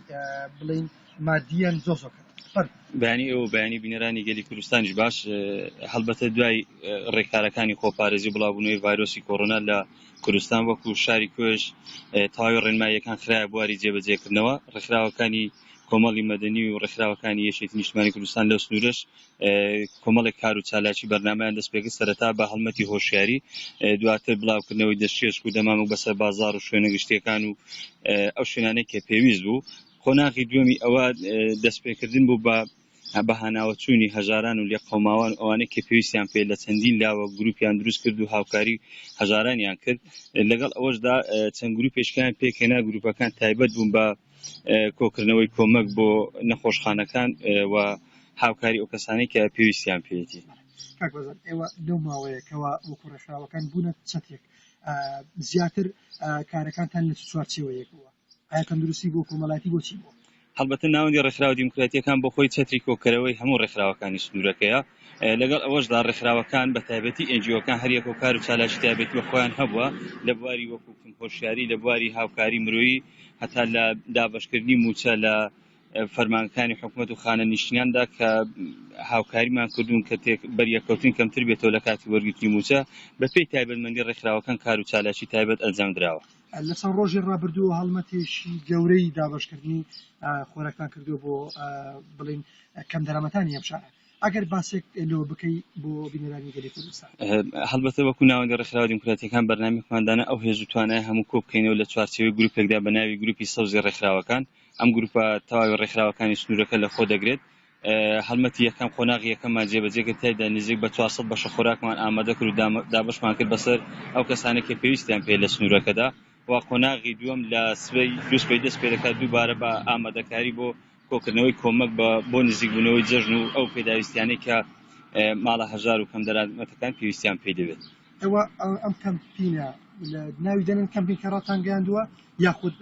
بڵین مادیان زۆزۆکە بەیانی ئەو بەیانی بینەرانی گەلی کوردستانیش باش هەڵبەتە دوای ڕێکارەکانی خۆپارێزی بڵاوبوونەوەی ڤایرۆسی کۆڕۆنا لە کوردستان وەکو شاری کوێژ تەواوی ڕێنماییەکان خراپە بواری جێبەجێکردنەوە ڕێکخراوەکانی کۆمەڵی مەدەنی و ڕێکخراوەکانی یەکێتی نیشتیمانی کوردستان لەو سنوورش کۆمەڵێک کار و چالاکی بەرنامەیان دەست پێکرد سەرەتا بە هەڵمەتی هۆشیاری دواتر بڵاوکردنەوەی دەستچێشک و دەمام و بەسەر بازاڕ و شوێنە گشتیەکان و ئەو شوێنانەی کە پێویست بوو خۆناغی دووەمی ئەوە دەستپێکردن بوو بە بەهاناوەچوونی هەژاران و لێقەوماوان ئەوانەی کە پێویستیان پێ لە چەندین لاوە گروپیان دروست کرد و هاوکاری هەژارانیان کرد لەگەڵ ئەوەشدا چەند گروپێشکیان پێکهێنا گروپەکان تایبەت بوون بە کۆکردنەوەی کۆمەک بۆ نەخۆشخانەکان و هاوکاری ئەو کەسانەی کە پێویستیان پێێتی. کاک بەزان ئێوە لەو ماوەیەکەوە وەکو ڕێکخراوەکان بوونە چەتێک زیاتر کارەکانتان لە چوارچێوەیەکەوە ئایا تەندروستی بۆ کۆمەڵایەتی بۆچی بوو؟ هەڵبەتە ناوەندی ڕێکخراوە دیموکراتیەکان بۆ خۆی چەتری کۆکەرەوەی هەموو ڕێکخراوەکانی سنوورەکەیە لەگەڵ ئەوەشدا ڕێکخراوەکان بە تایبەتی ئێنجیۆکان هەریەک و کار و چالاکی تایبەتی بە خۆیان هەبووە لە بواری وەکو هۆشیاری لە بواری هاوکاری مرۆیی هەتا لە دابەشکردنی موچە لە فەرمانەکانی حکوومەت و خانە نیشتیاندا کە هاوکاریمان کردوون کە بەریەکەوتن کەمتر بێتەوە لە کاتی وەرگرتنی موچە بە پێی تایبەتمەندی ڕێکخراوەکان کار و چالاکی تایبەت ئەنجامدراوە. لەسەر ڕۆژی ڕابردووە هەڵمەتێکی گەورەی دابەشکردنی خۆراکتان کردو بۆ بڵین کەم دەرامەتانی ئەم شارە ئەگەر باسێک لۆ بکەی بۆ بینەرانی گەلی کوردستان هەڵبەتە وەکو ناوەندی ڕێکخراوە دیموکراتیەکان بەرنامەیەکماندانە ئەو هێز و توانای هەموو کۆبکەینەوە لە چوارچێوەی گروپێکدا بە ناوی گروپی سەوزی ڕێکخراوەکان ئەم گروپە تەواوی ڕێکخراوەکانی سنوورەکە لە خۆ دەگرێت هەڵمەتی یەکەم قۆناغی یەکەممان جێبەجێکرد تایدا نزیک بە 400 بەشە خۆراکمان ئامادە کرد و دابەشمان کرد بەسەر ئەو کەسانێک کە پێویستیان پێ لە سنوورەکەدا و قۆناغی دووەم لە سبەی دووسبەی دەست پێ دەکات دووبارە بە ئامادەکاری بۆ کۆکردنەوەی کۆمەک بۆ نزیکبوونەوەی جەژن و ئەو پێداویستیانەی کە ماڵە هەژار و کەم دەرامەتەکان پێویستیان پێ دەبێت. ئەوە ئەم کەمپینە لە ناوی دەنن کەمپین کەڕاتان گەیاندووە یاخود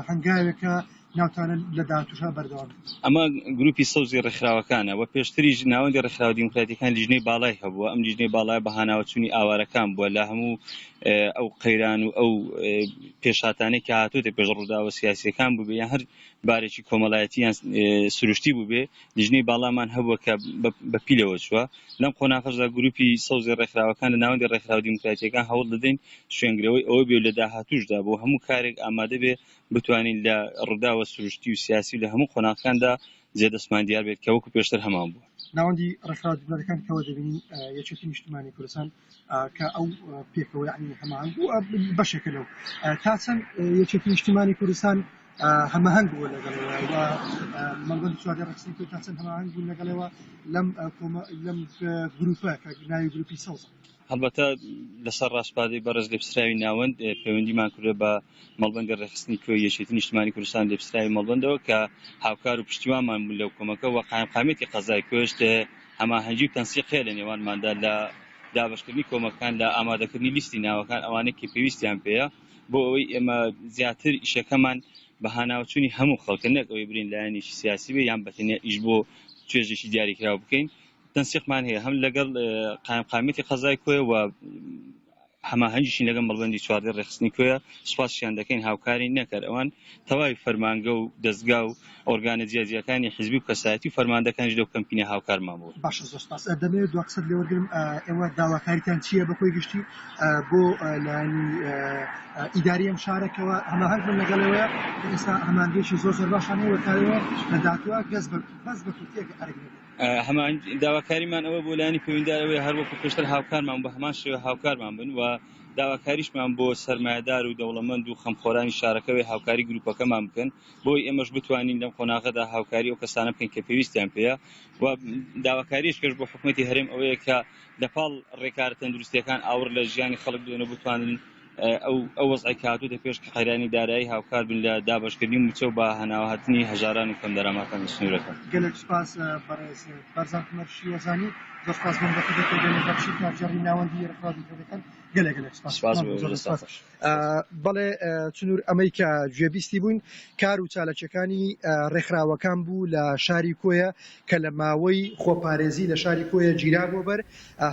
هەنگاوێکە ناوتانە لە داهاتووشا بەردەوام ئەمە گروپی سەوزی ڕێکخراوەکانە و پێشتریش ناوەندی ڕێکخراوە دیموکراتیەکان لیژنەی باڵای هەبووە ئەم لیژنەی باڵای بە هاناوەچوونی ئاوارەکان بووە لە هەموو ئەو قەیران و ئەو پێشاتانەی کە هاتووتە پێش ڕووداوە سیاسیەکان بوو بێ یان هەر بارێکی کۆمەڵایەتیان سروشتی بوو بێ لیژنەی باڵامان هەبووە کە بە پیلەوە چووە لەم قۆناغەشدا گروپی سەوزی ڕێکخراوەکان لە ناوەندی ڕێکخراوە دیموکراتیەکان هەوڵ دەدەین شوێنگرەوەی ئەوە بێ لە داهاتووشدا بۆ هەموو کارێک ئامادە بێ بتوانین لە ڕووداوە سروشتی و سیاسی لە هەموو قۆناغەکاندا جێدەستمان دیار بێت کە وەکو پێشتر هەمان بووە. ناوەندی ڕێکخراوە دیموکراتیەکان کەەوە دەبینین یەکێتی نیشتیمانی کوردستان کە ئەو پێکەوە یعنی هەمان بوو بەشێکە لەو تا چەند یەکێتی نیشتیمانی کوردستان هەماهەنگ بووە لەگەڵەوە مەڵبەندی چواردە ڕێکخستنی کوێ تا چەند هەماهەنگ بوون لەگەڵەوە لەم گروپە کە ناوی گروپی سەوزە. هەڵبەتە لەسەر ڕاستپادەی بەڕێز لێپسراوی ناوەند پەیوەندیمان کردوە بە مەڵبەندە ڕێخستنی کوێ یەکێتی نیشتیمانی کوردستان لێپسراوی مەڵبەندەوە کە هاوکار و پشتیوانمان بوون لەو کۆمەکە و قایمقامێتی قەزای کوێشت هەماهەنگی و تەنسیق هەیە لە نێوانماندا لە دابەشکردنی کۆمەکان لە ئامادەکردنی لیستی ناوەکان ئەوانەی کە پێویستیان پێەیە بۆ ئەوەی ئێمە زیاتر ئیشەکەمان بە هاناوچوونی هەموو خەڵکە نەک ئەوەی برین لایەنێکی سیاسی بێ یان بەتەنیا ئیش بۆ توێژێکی دیاریکراوە بکەین. تەنسیقمان هەیە هەم لەگەڵ قایمقامێتی قەزای کوێ و هەماهەنگیشین لەگەڵ مەڵبەندی چواردە ڕێخستنی کوێیە. سوپاسیان دەکەین هاوکاری نەکرد ئەوان تەواوی فەرمانگە و دەستگا و ئۆرگانە جیاجیەکانی حیزبی و کەسایەتی و فەرماندەکانیش لەو کەمپینە هاوکارمان بوو. باشە زۆر سپاس. دەمەوێت دو قسەت لێ وەرگرم ئێوە داواکاریتان چییە بەخۆی گشتی بۆ لایەنی ئیداری ئەم شارێکەوە هەماهەنگ بن لەگەڵەوەیە ئێستا هەماهەنگێکی زۆر باشان هەیە وەکارەوە لە داهاتووە بەس بە تورکیە ئەرگێت. هەمان داواکاریمان ئەوە بۆ لایەنی پەیوەندیدارەوەی هەروەکو پێشتر هاوکارمان بە هەمان شێوە هاوکارمان بن و داواکاریشمان بۆ سەرمایه‌دار و دەوڵەمەند و خەمخۆرانی شارەکەوەی هاوکاری گروپەکەمان بکەن بۆی ئێمەش بتوانین لەم قۆناغەدا هاوکاری ئەو کەسانە بکەین کە پێویستیان پێیە و داواکاریش کەش بۆ حکومەتی هەرێم ئەوەیە کە لەپاڵ ڕێکارە تەندروستیەکان ئاور لە ژیانی خەڵک بێنە بتوانن ئەو وەزعی کاتوو دەپێش کە قەیرانی دارایی هاوکار بن لە دابەشکردنی موچە و بە هەناوهاتنی هەژاران و کەم دەرامەکان لە سنوورەکە. گەلێک سپاس بەڕێز بەرزان قمەرشی وەزانی زۆر سپاس بۆم بەخودەکە گەلێک بەخشی کارجێڕی ناوەندی ڕێکخراوی دەکەن گەلێک سپاس. بەڵێ چنوور ئەمەی کە گوێبیستی بووین کار و چالەکیەکانی ڕێکخراوەکان بوو لە شاری کۆیە کە لە ماوەی خۆپارێزی لە شاری کۆیە گیرا بۆ بەر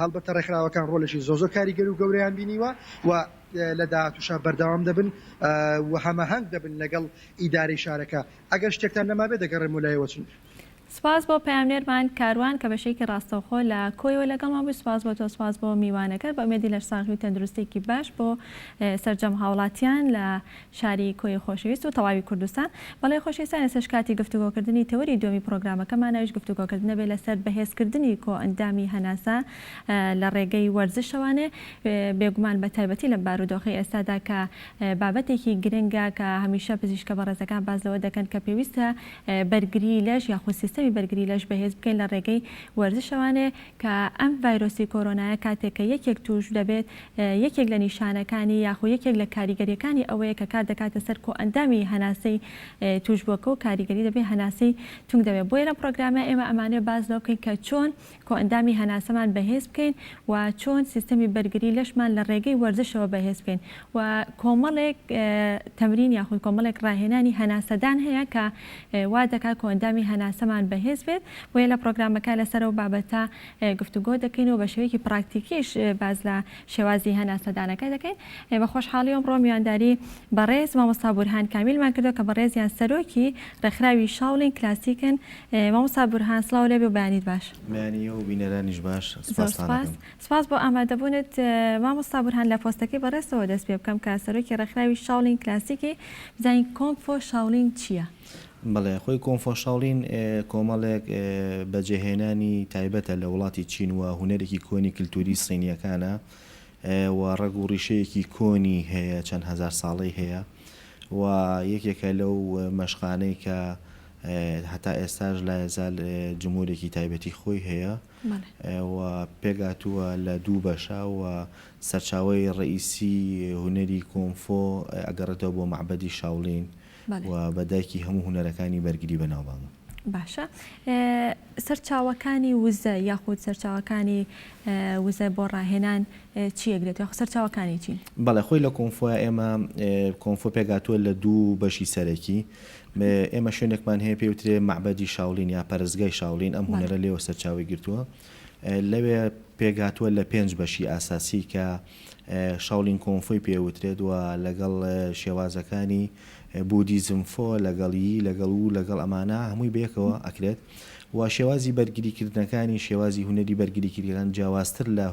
هەڵبەتە ڕێکخراوەکان ڕۆڵێکی زۆر کاریگەر و گەورەیان بینیوە و لە داهاتووشا بەردەوام دەبن و هەماهەنگ دەبن لەگەڵ ئیدارەی شارەکە. ئەگەر شتێکتان نەمابێت دەگەڕێم لایەوە چون. سپاس بۆ پەیامنێرمان کاروان کە بەشێکی ڕاستەوخۆ لە کۆیەوە لەگەڵمان بوو. سپاس بۆ تۆ، سپاس بۆ میوانەکە بە ئومێدی لە ساغی و تەندروستێکی باش بۆ سەرجەم هاوڵاتیان لە شاری کۆی خۆشەویست و تەواوی کوردستان. بەڵێ خۆشەویستان ئێستش کاتی گفتوگۆکردنی تەوەری دووەمی پرۆگرامەکەمانەویش گفتوگۆکردنە بێ لەسەر بەهێزکردنی کۆ ئەندامی هەناسە لە ڕێگەی وەرزشەوانێ بێگومان بە تایبەتی لە بارودۆخی ئێستادا کە بابەتێکی گرنگە کە هەمیشە پزیشکە بەڕێزەکان باز لەوە دەکەن کە پێویستە بەرگری لەش یاخود سیستەمی بەرگری لەش بەهێز بکەین لە ڕێگەی وەرزشەوانێ کە ئەم ڤایرۆسی کۆرۆنایە کاتێک کە یەکێک توش دەبێت یەکێک لە نیشانەکانی یاخود یەکێک لە کاریگەریەکانی ئەوەیە کە کار دەکاتە سەر کۆ ئەندامی هەناسەی توشبووەکە و کاریگەری دەبێت هەناسەی تونگ دەبێت. بۆیە لە پرۆگرامە ئێمە ئەمانێ باز لەوە بکەین کە چۆن کۆ ئەندامی هەناسەمان بەهێز بکەین و چۆن سیستەمی بەرگری لەشمان لە ڕێگەی وەرزشەوە بەهێز بکەین و کۆمەڵێک تەمرین یاخود کۆمەڵێک ڕاهێنانی هەناسەدان هەیە کە وا دەکات کۆ ئەندامی هەناسەمان بەهێز بێت. بۆیە لە پرۆگرامەکە لەسەر و بابەتە گفتوگۆ دەکەین و بە شێوەیەکی پراکتیکیش باز لە شێوازی هەناسەدانەکە دەکەین. بە خۆشحاڵی ئەمڕۆ میوانداری بەڕێز مامۆستا بورهان کامیلمان کردو کە بەڕێزیان سەرۆکی ڕێکخراوی شاولین کلاسیکن. مامۆستا بورهان سڵاو لێبێ و بەیانیت باش. بەیانی و بینەرانیش باش. سپاس بۆ ئامادەبوونت مامۆستا بورهان. لە پۆستەکەی بەڕێزەوە دەست پێ بکەم کە سەرۆکی ڕێکخراوی شاولین کلاسیکی بزانین کۆنگفۆ شاولین چییە؟ بەڵێ خۆی کۆنگفۆ شاولین کۆمەڵێک بەجێهێنانی تایبەتە لە وڵاتی چین و هونەرێکی کۆنی کللتوری سینیەکانە و ڕەگ و ڕیشەیەکی کۆنی هەیە چەند هەزار ساڵەی هەیە و یەکێکە لەو مەشقانەی کە هەتا ئێستاش لا یەزال جمهورێکی تایبەتی خۆی هەیە و پێگاتووە لە دوو بەشە و سەرچاوەی ڕئیسی هونەری کۆنگفۆ ئەگەڕێتەوە بۆ معبەدی شاولین و بەدایکی هەموو هونەرەکانی بەرگری بەناوبانگ. باشە سەرچاوەکانی وزە یاخود سەرچاوەکانی وزە بۆ ڕاهێنان چیەگرێت یا سەرچاوەکانی چین؟ بەڵێ خۆی لە کۆنگفۆە ئێمە کۆنگفۆ پێگاتووە لە دوو بەشی سەرەکی. ئێمە شوێنێکمان هەیە پێوترێ معبەدی شاولین یا پەرستگای شاولین ئەم هونەرە لێوە سەرچاوی گرتووە. لەوێ پێگاتووە لە 5 بەشی ئاساسی کە شاولین کۆنگفۆی پێوترێت و لەگەڵ شێوازەکانی بودیزم فۆ لەگەڵی لەگەڵ ئەمانە هەمووی بەیەکەوە ئەکرێت و شێوازی بەرگریکردنەکانی شێوازی هونەری بەرگریکردن جیاوازتر لە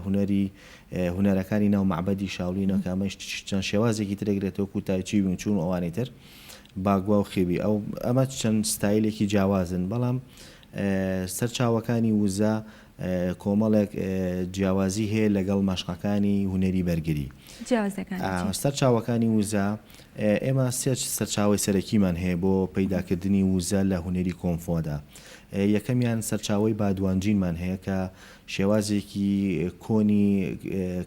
هونەرەکانی ناو معبەدی شاولینەوە کە ئەمەش چەند شێوازێکی ترێگرێتەوە کوتایچی وچوون و ئەوانەی تر باگوا و خێوی ئەمە چەند ستایلێکی جیاوازن بەڵام سەرچاوەکانی وزە کۆمەڵێک جیاوازی هەیە لەگەڵ مەشقەکانی هونەری بەرگری. سەرچاوەکانی وزە ئێمە سێ سەرچاوی سەرەکیمان هەیە بۆ پەیداکردنی وزە لە هونەری کۆنفۆدا. یەکەمیان سەرچاوی بادوانجینمان هەیە کە شێوازێکی کۆنی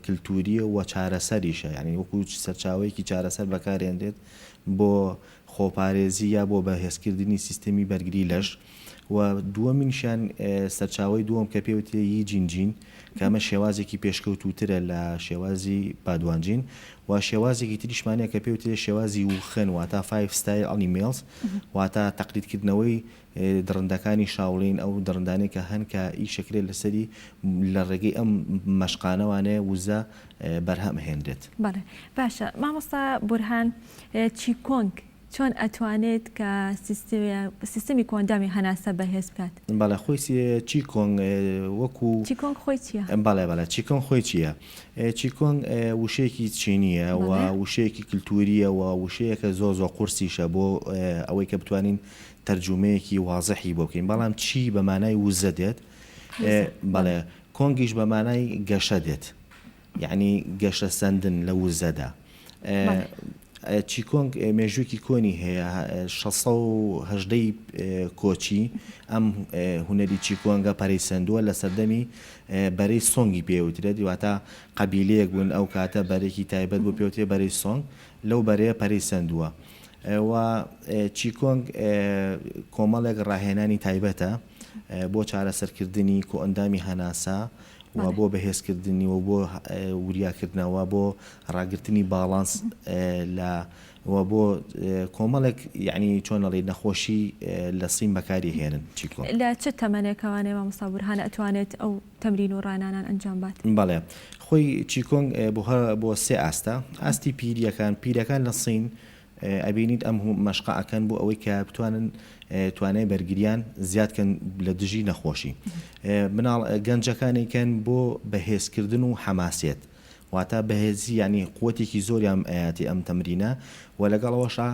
کللتوریە و چارەسەریشە، یعنی وەکو سەرچاوەیەکی چارەسەر بەکارێنرێت بۆ خۆپارێزی یا بۆ بەهێزکردنی سیستەمی بەرگری لەش. و دووەمینشان سەرچاوی دووەم کە پێوتێ یی جینجین کە ئەمە شێوازێکی پێشکەوتوترە لە شێوازی بادوانجین و شێوازێکی تریشمانەیە کە پێوتێ شێوازی وخن واتە 5 ستایل ئەنیمێلز واتە تەقلیدکردنەوەی درندەکانی شاوڵین ئەو درندانەی کە هەن کە ئیشەکرێت لەسەری لە ڕێگەی ئەم مەشقانەوانەیە وزە بەرهەم هێنرێت. باشە مامۆستا بورهان چیکۆنگ چۆن ئەتوانێت کە سیستەمی کۆندامی هەناسە بەهێز بکات؟ بەڵێ خۆی چیکۆنگ وەکو چیکۆنگ خۆی چییە؟ بەڵێ چیکۆنگ خۆی چییە؟ چیکۆنگ وشەیەکی چینیە و وشەیەکی کللتوریە و وشەیەکە زۆر قورسیشە بۆ ئەوەی کە بتوانین تەرجمەیەکی وازەحی بۆ بکەین. بەڵام چی بە مانای وزە دێت؟ بەڵێ کۆنگیش بە مانای گەشە دێت، یعنی گەشە سەندن لە وزەدا. چیکۆنگ مێژووکی کۆنی هەیە 618 کۆچی ئەم هونەری چیکۆنگە پەرەیسەندووە لە سەردەمی بەرەی سۆنگی پێوترێت، دواتە قەبیلەیەک بوون ئەو کاتە بەرێکی تایبەت بۆ پێوتێ بەرەی سۆنگ لەو بەرەیە پەرەیسەندووە. و چیکۆنگ کۆمەڵێک ڕاهێنانی تایبەتە بۆ چارەسەرکردنی کۆئەندامی هەناسە و بۆ بەهێزکردنی و بۆ وریاکردنەوە بۆ ڕاگررتنی باڵانس و بۆ کۆمەڵێک یعنی چۆنەڵی نەخۆشی لە سیم بەکاری هێنن. چیکۆنگ لە چه تەمەنێکەوانێ مامۆستا بورهانە ئەتوانێت ئەو تەمرین و ڕانانان ئەنجام بات؟ بەڵێ خۆی چیکۆنگ بۆ سێ ئاستە. ئاستی پیرەکان لە سین ئەبینیت ئەم مەشقە ئەکەن بۆ ئەوەی کە بتوانن توانای بەرگریان زیادکەن لە دژی نەخۆشی. مناڵ گەنجەکانێکەن بۆ بەهێزکردن و حەماسێت واتە بەهێزی ینی قوتێکی زۆری ئەم ئاەتی ئەم تەمرینە و لەگەڵەوەشە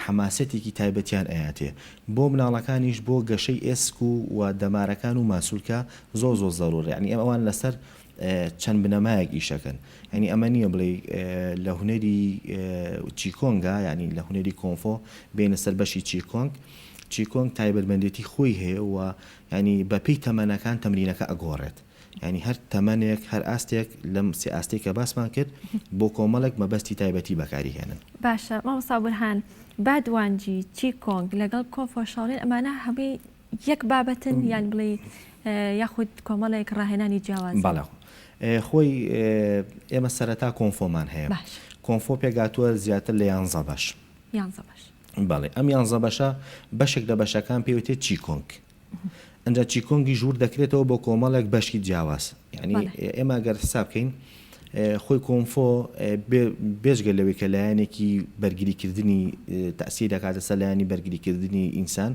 حەماسەتێکی تایبەتیان ئاەتێ. بۆ مناڵەکانیش بۆ گەشەی ئێسک و دەمارەکان و ماسوولکە زۆر زەڕۆر، یعنی ئەوان لەسەر چەند بنەمایەک ئیشەکەن. ینی ئەمە نییە بڵێ لە هونەری چیکۆنگە ینی لە هونەری کۆنفۆ بینە سەر بەشی چیکۆنگ تایبەتمەندێتی خۆی هەیە و ینی بەپێی تەمەنەکان تەمرینەکە ئەگۆڕێت. ینی هەر تەمەنێک هەر ئاستێک لەم سێ ئاستێک کە باسمان کرد بۆ کۆمەڵێک مەبەستی تایبەتی بەکاری هێنن. باشە مامۆستا بورهان بادوانجی چیکۆنگ لەگەڵ کۆنفۆ شاوڵین ئەمانە هەمووی یەک بابەتن یان بڵێ یاخود کۆمەڵێک ڕاهێنانی جیاواز؟ بەڵێ خۆی ئێمە سەرەتا کۆنفۆمان هەیە. کۆنفۆ پێگاتووە زیاتر لە 11 بەش. بەڵێ ئەم 11 بەشە بەشێک لە بەشەکان پێوتێت چیکۆنگ. ئەنجا چیکۆنگی ژوور دەکرێتەوە بۆ کۆمەڵێک بەشی جیاواز. یعنی ئێمە گەر حساب بکەین خۆی کۆنفۆ بێژگە لەوەی کە لایەنێکی بەرگریکردنی تەسیر دەکاتە سەر لایەنی بەرگریکردنی ئینسان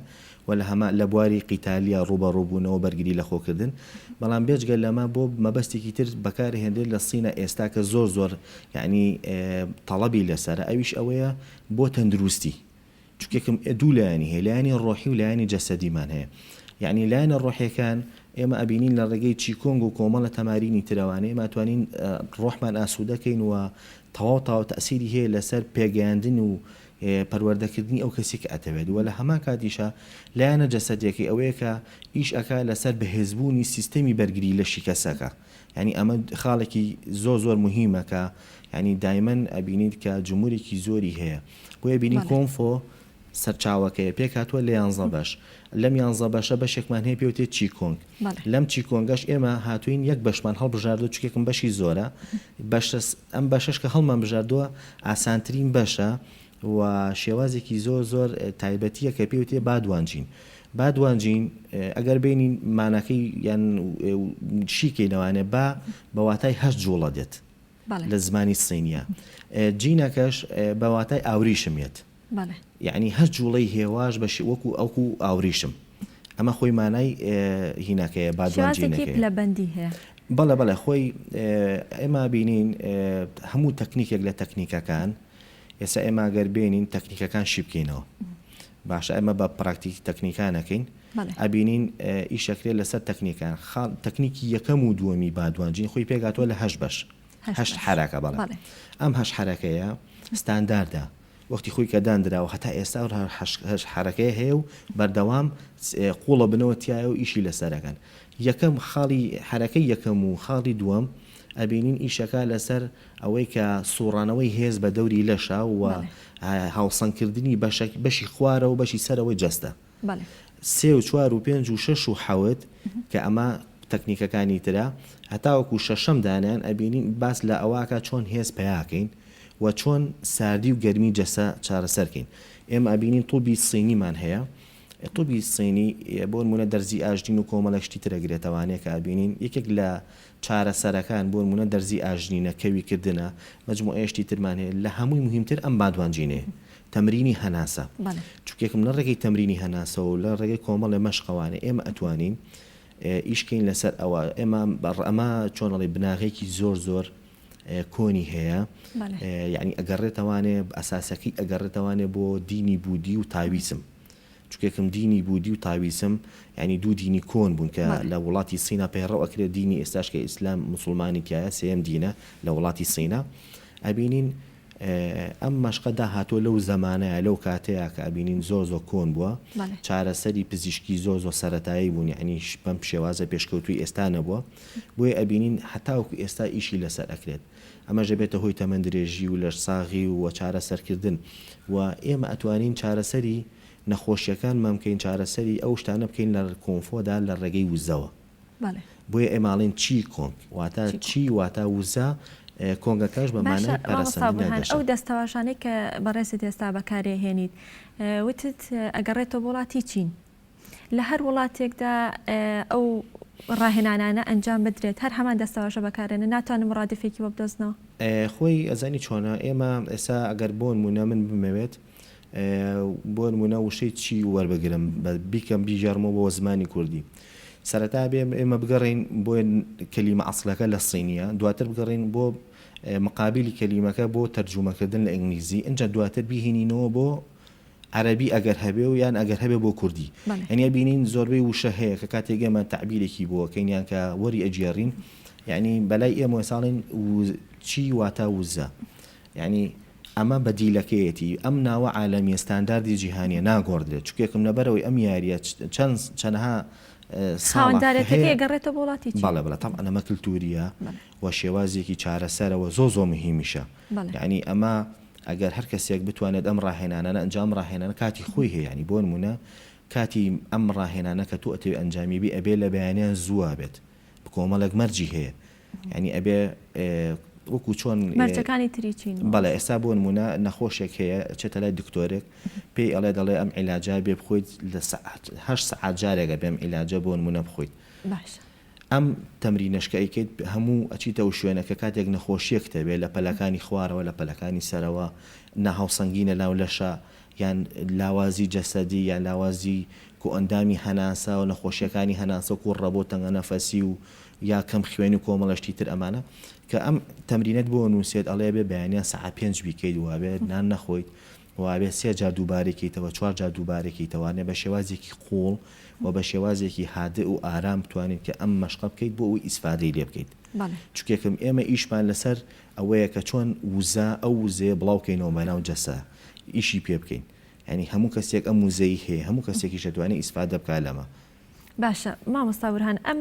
و لە هەمە لە بواری قیتالیا ڕوبەڕووبوونەوە بەرگری لە خۆکردن، بەڵام بێژگە لەمە بۆ مەبەستێکی تر بەکارهێنرێت لە سینە ئێستا کە زۆر یعنی تەڵەبی لەسەر ئەویش ئەوەیە بۆ تەندروستی، چونکێکم دوو لایەنی هەیە، لایەنی ڕۆحی و لایەنی جەسەدیمان هەیە. یعنی لایەنە ڕۆحیەکان ئێمە ئەبینین لە ڕێگەی چیکۆنگ و کۆمەڵە تەمارینی ترەوانەیە ئێمە توانین ڕۆحمان ئاسوودەکەین و تەواو تەسیری هەیە لەسەر پێگەیاندن و پەروەردەکردنی ئەو کەسی کە ئەتەوێت و لە هەمان کاتیشە لایەنە جەسەدیەکەی ئەوەیە کە ئیش ئەکا لەسەر بەهێزبوونی سیستەمی بەرگری لە شکەسەکە. یعنی ئەمە خاڵێکی زۆر مهمە کە ینی دایمەن ئەبینیت کە جمهورێکی زۆری هەیە بۆیە بینی کۆنفۆ سەرچاوەکەیە پێکاتوە لە 11 بەش. لەم 11 بەشە بەشێکمان هەیە پێوتێت چیکۆنگ. لەم چیکۆنگەش ئێمە هاتوین یەک بەشمان هەڵبژاردووە چکێکم بەشی زۆرە ئەم بەشەش کە هەڵمان بژاردووە ئاسانترین بەشە و شێوازێکی زۆر تایبەتیە کە پێوتێ بادوانجین. ئەگەر بینین مانەکەی یان شیکەینەوانێ بەواتای 8 جوڵە دێت لە زمانی سینیە. جینەکەش بەواتای ئاوریشمێت، یعنی هەر جوڵەی هێواش بەشی وەکو ئەوکو ئاوریشم. ئەمە خۆی مانای هینەکەیە بادوانجینەکەی لە بەندی هەیە. بەڵێ خۆی ئێمە بینین هەموو تەکنیکێک لە تەکنیکەکان ئێستا ئێمە گەر بێنین تەکنیکەکان شی بکەینەوە. باشە ئەمە بە پراکتیک تەکنیکانەکەین ئەبینین ئیشەکرێت لەسەر تەکنیکان تەکنیکی یەکەم و دووەمی بادوانجین خۆی پێگاتوە لە 8 بەش 8 حرەکە بەڵێ ئەم 8 حرەکەیە ستانداردە وەختی خۆی کە دانراوە هەتا ئێستا حرەکەی هەیە و بەردەوام قوڵە بنەوە تایە و ئیشی لەسەرەکەن یەکەم خاڵی حرەکەی یەکەم و خاڵی دووەم ئەبینین ئیشەکە لەسەر ئەوەی کە سوڕانەوەی هێز بە دەوری لەشا و هاوسەنگکردنی بەشی خوارە و بەشی سەرەوەی جەستە 3 و 4 و 5 و 6 و 7 کە ئەمە تەکنیکەکانی ترە هەتاوەکو شەشەم دانیان ئەبینین باس لە ئەواکە چۆن هێز پیاکەین و چۆن ساردی و گەرمی جەسە چارەسەرکەین ئێمە ئەبینین تووبی سینیمان هەیە تووبی سینی بۆ نمونە دەرزی ئاژنین و کۆمەڵەشتی ترەگرێتەوانەیە کە ئەبینین یەکێک لە چارەسەرەکان بۆ نمونە دەرزی ئاژنینە کەویکردنە مەجموعەیەشتی ترمان هەیە لە هەمووی مهمتر ئەم بادوانجینێ تەمرینی هەناسە چونکێکم لە ڕێگەی تەمرینی هەناسە و لە ڕێگەی کۆمەڵی مەشقەوانێ ئێمە ئەتوانین ئیشکەین لەسەر ئەوە ئەمە چۆنەڵی بناغێکی زۆر کۆنی هەیە یعنی ئەگەڕێتەوانێ ئەساسەکەی ئەگەڕێتەوانێ بۆ دینی بودی و تاویسم چکێکم دینی بودی و تاویسم ینی دوو دینی کۆن بوون کە لە وڵاتی سینا پەیڕەو ئەکرێت دینی ئێستاش کە ئیسلام مسلمانی تایە سێم دینە لە وڵاتی سینا ئەبینین ئەم مەشقەدا هاتۆ لەو زەمانەیە لەو کاتەیە کە ئەبینین زۆر کۆن بووە چارەسەری پزیشکی زۆر سەرەتایی بوون ینی بەم شێوازە پێشکەوتوی ئێستا نەبووە بۆیە ئەبینین هەتاوەکو ئێستا ئیشی لەسەر ئەکرێت ئەمەژە بێتە هۆی تەمەندرێژی و لە ساغی و چارەسەرکردن و ئێمە ئەتوانین چارەسەری نەخۆشیەکان مەمکەین چارەسەری ئەو شتانە بکەین لە کۆنفۆدا لە ڕێگەی وزەوە بۆیە ئێماڵێن چی کۆنگ واتە چی واتە وزە کۆنگەکەش بەمانە ئەو دەستەواشانەی کە بەڕێزت ئێستا بەکارێ هێنیت وتت ئەگەڕێتەوە وڵاتی چین لە هەر وڵاتێکدا ئەو ڕاهێنانانە ئەنجام بدرێت هەر هەمان دەستەواشە بەکارێنە ناتوانم ڕادفێکی وە بدۆزنەوە خۆی ئەزانی چۆنە ئێمە ئێستا ئەگەر بۆ نمونە من بمەوێت بۆ نمونە وشەی چی وەربگرم بیکەم بیژارمەوە بۆ زمانی کوردی سەرەتا بێ ئێمە بگەڕین بۆ کەلیمە ئەسڵەکە لە سینیە دواتر بگەڕین بۆ مقابلی کەلیمەکە بۆ تەرجومەکردن لە ئینگلیزی اینجا دواتر بیهێنینەوە بۆ عەرەبی ئەگەر هەبێ و یان ئەگەر هەبێ بۆ کوردی ئەنیا بینین زۆربەی وشە هەیە کە کاتێک ئێمە تعبیرێکی بۆکەین یان کە وەری ئەجێڕین یعنی بەلای ئێمە ساڵین چی واتە وزە یعنی ئەمە بەدیلەکەیەتی ئەم ناوە عالەمی ستانداردی جیهانیە ناگۆڕدرێت چکێکم لەبەرەوەی ئەم یاریە چەندها خاوەندارێتەکەی گەڕێتە بۆ وڵاتی بەڵێ تام ئەمە کلتوریە و شێوازێکی چارەسەرەوە زۆر مهمیشە یعنی ئەمە ئەگەر هەر کەسێک بتوانێت ئەم ڕاهێنانە ئەنجام ڕاهێنانە کاتی خۆی هەیە ینی بۆ نمونە کاتی ئەم ڕاهێنانە کە تو ئەتەوێت ئەنجامی بێ ئەبێ لە بەیانیان زووە بێت کۆمەڵێک مەرجی هەیە ینی ئەبێ وەکو چۆن مەرجەکانی تریچین بەڵێ ئێستا بۆ نمونە نەخۆشێک هەیە چێتە لای دکتۆرێک پێی ئەڵێ دەڵێ ئەم عیلاجا بێ بخۆیت لە 8 سەعات جارێکە بێم عیلاجە بۆ نمونە بخۆیت ئەم تەمرینەشکە ئەیکەیت هەموو ئەچیتەوە شوێنەکە کاتێک نەخۆشیەکتە بێ لە پەلەکانی خوارەوە لە پەلەکانی سەرەوە نەهاوسەنگینە لاو لەشە یان لاوازی جەسەدی یان لاوازی کۆ ئەندامی هەناسا و نەخۆشیەکانی هەناسە و ڕەبۆ تەنگە نەفەسی و یا کەم خوێنی و کۆمەڵەشتی تر ئەمانە کە ئەم تەمرینەت بۆ نووسێت ئەڵێ بێ بەیانیان سەعات 5 بیکەیت وابێت نان نەخۆیت وابێت 3 جار دووبارێکیتەوە 4 جار دووبارێکیتەوانێ بە شێوازێکی قوڵ و بە شێوازێکی هادە و ئارام بتوانێت کە ئەم مەشقە بکەیت بۆ ئەوی ئیسفادەی لێ بکەیت چونکێکم ئێمە ئیشمان لەسەر ئەوەیە کە چۆن وزە ئەو وزەیە بڵاوکەینەوە بەناو جەسە ئیشی پێ بکەین ینی هەموو کەسێک ئەم وزەی هەیە هەموو کەسێکی شەتوانێت ئیسفادە بکات لەمە باشە مامۆستا بورهان ئەم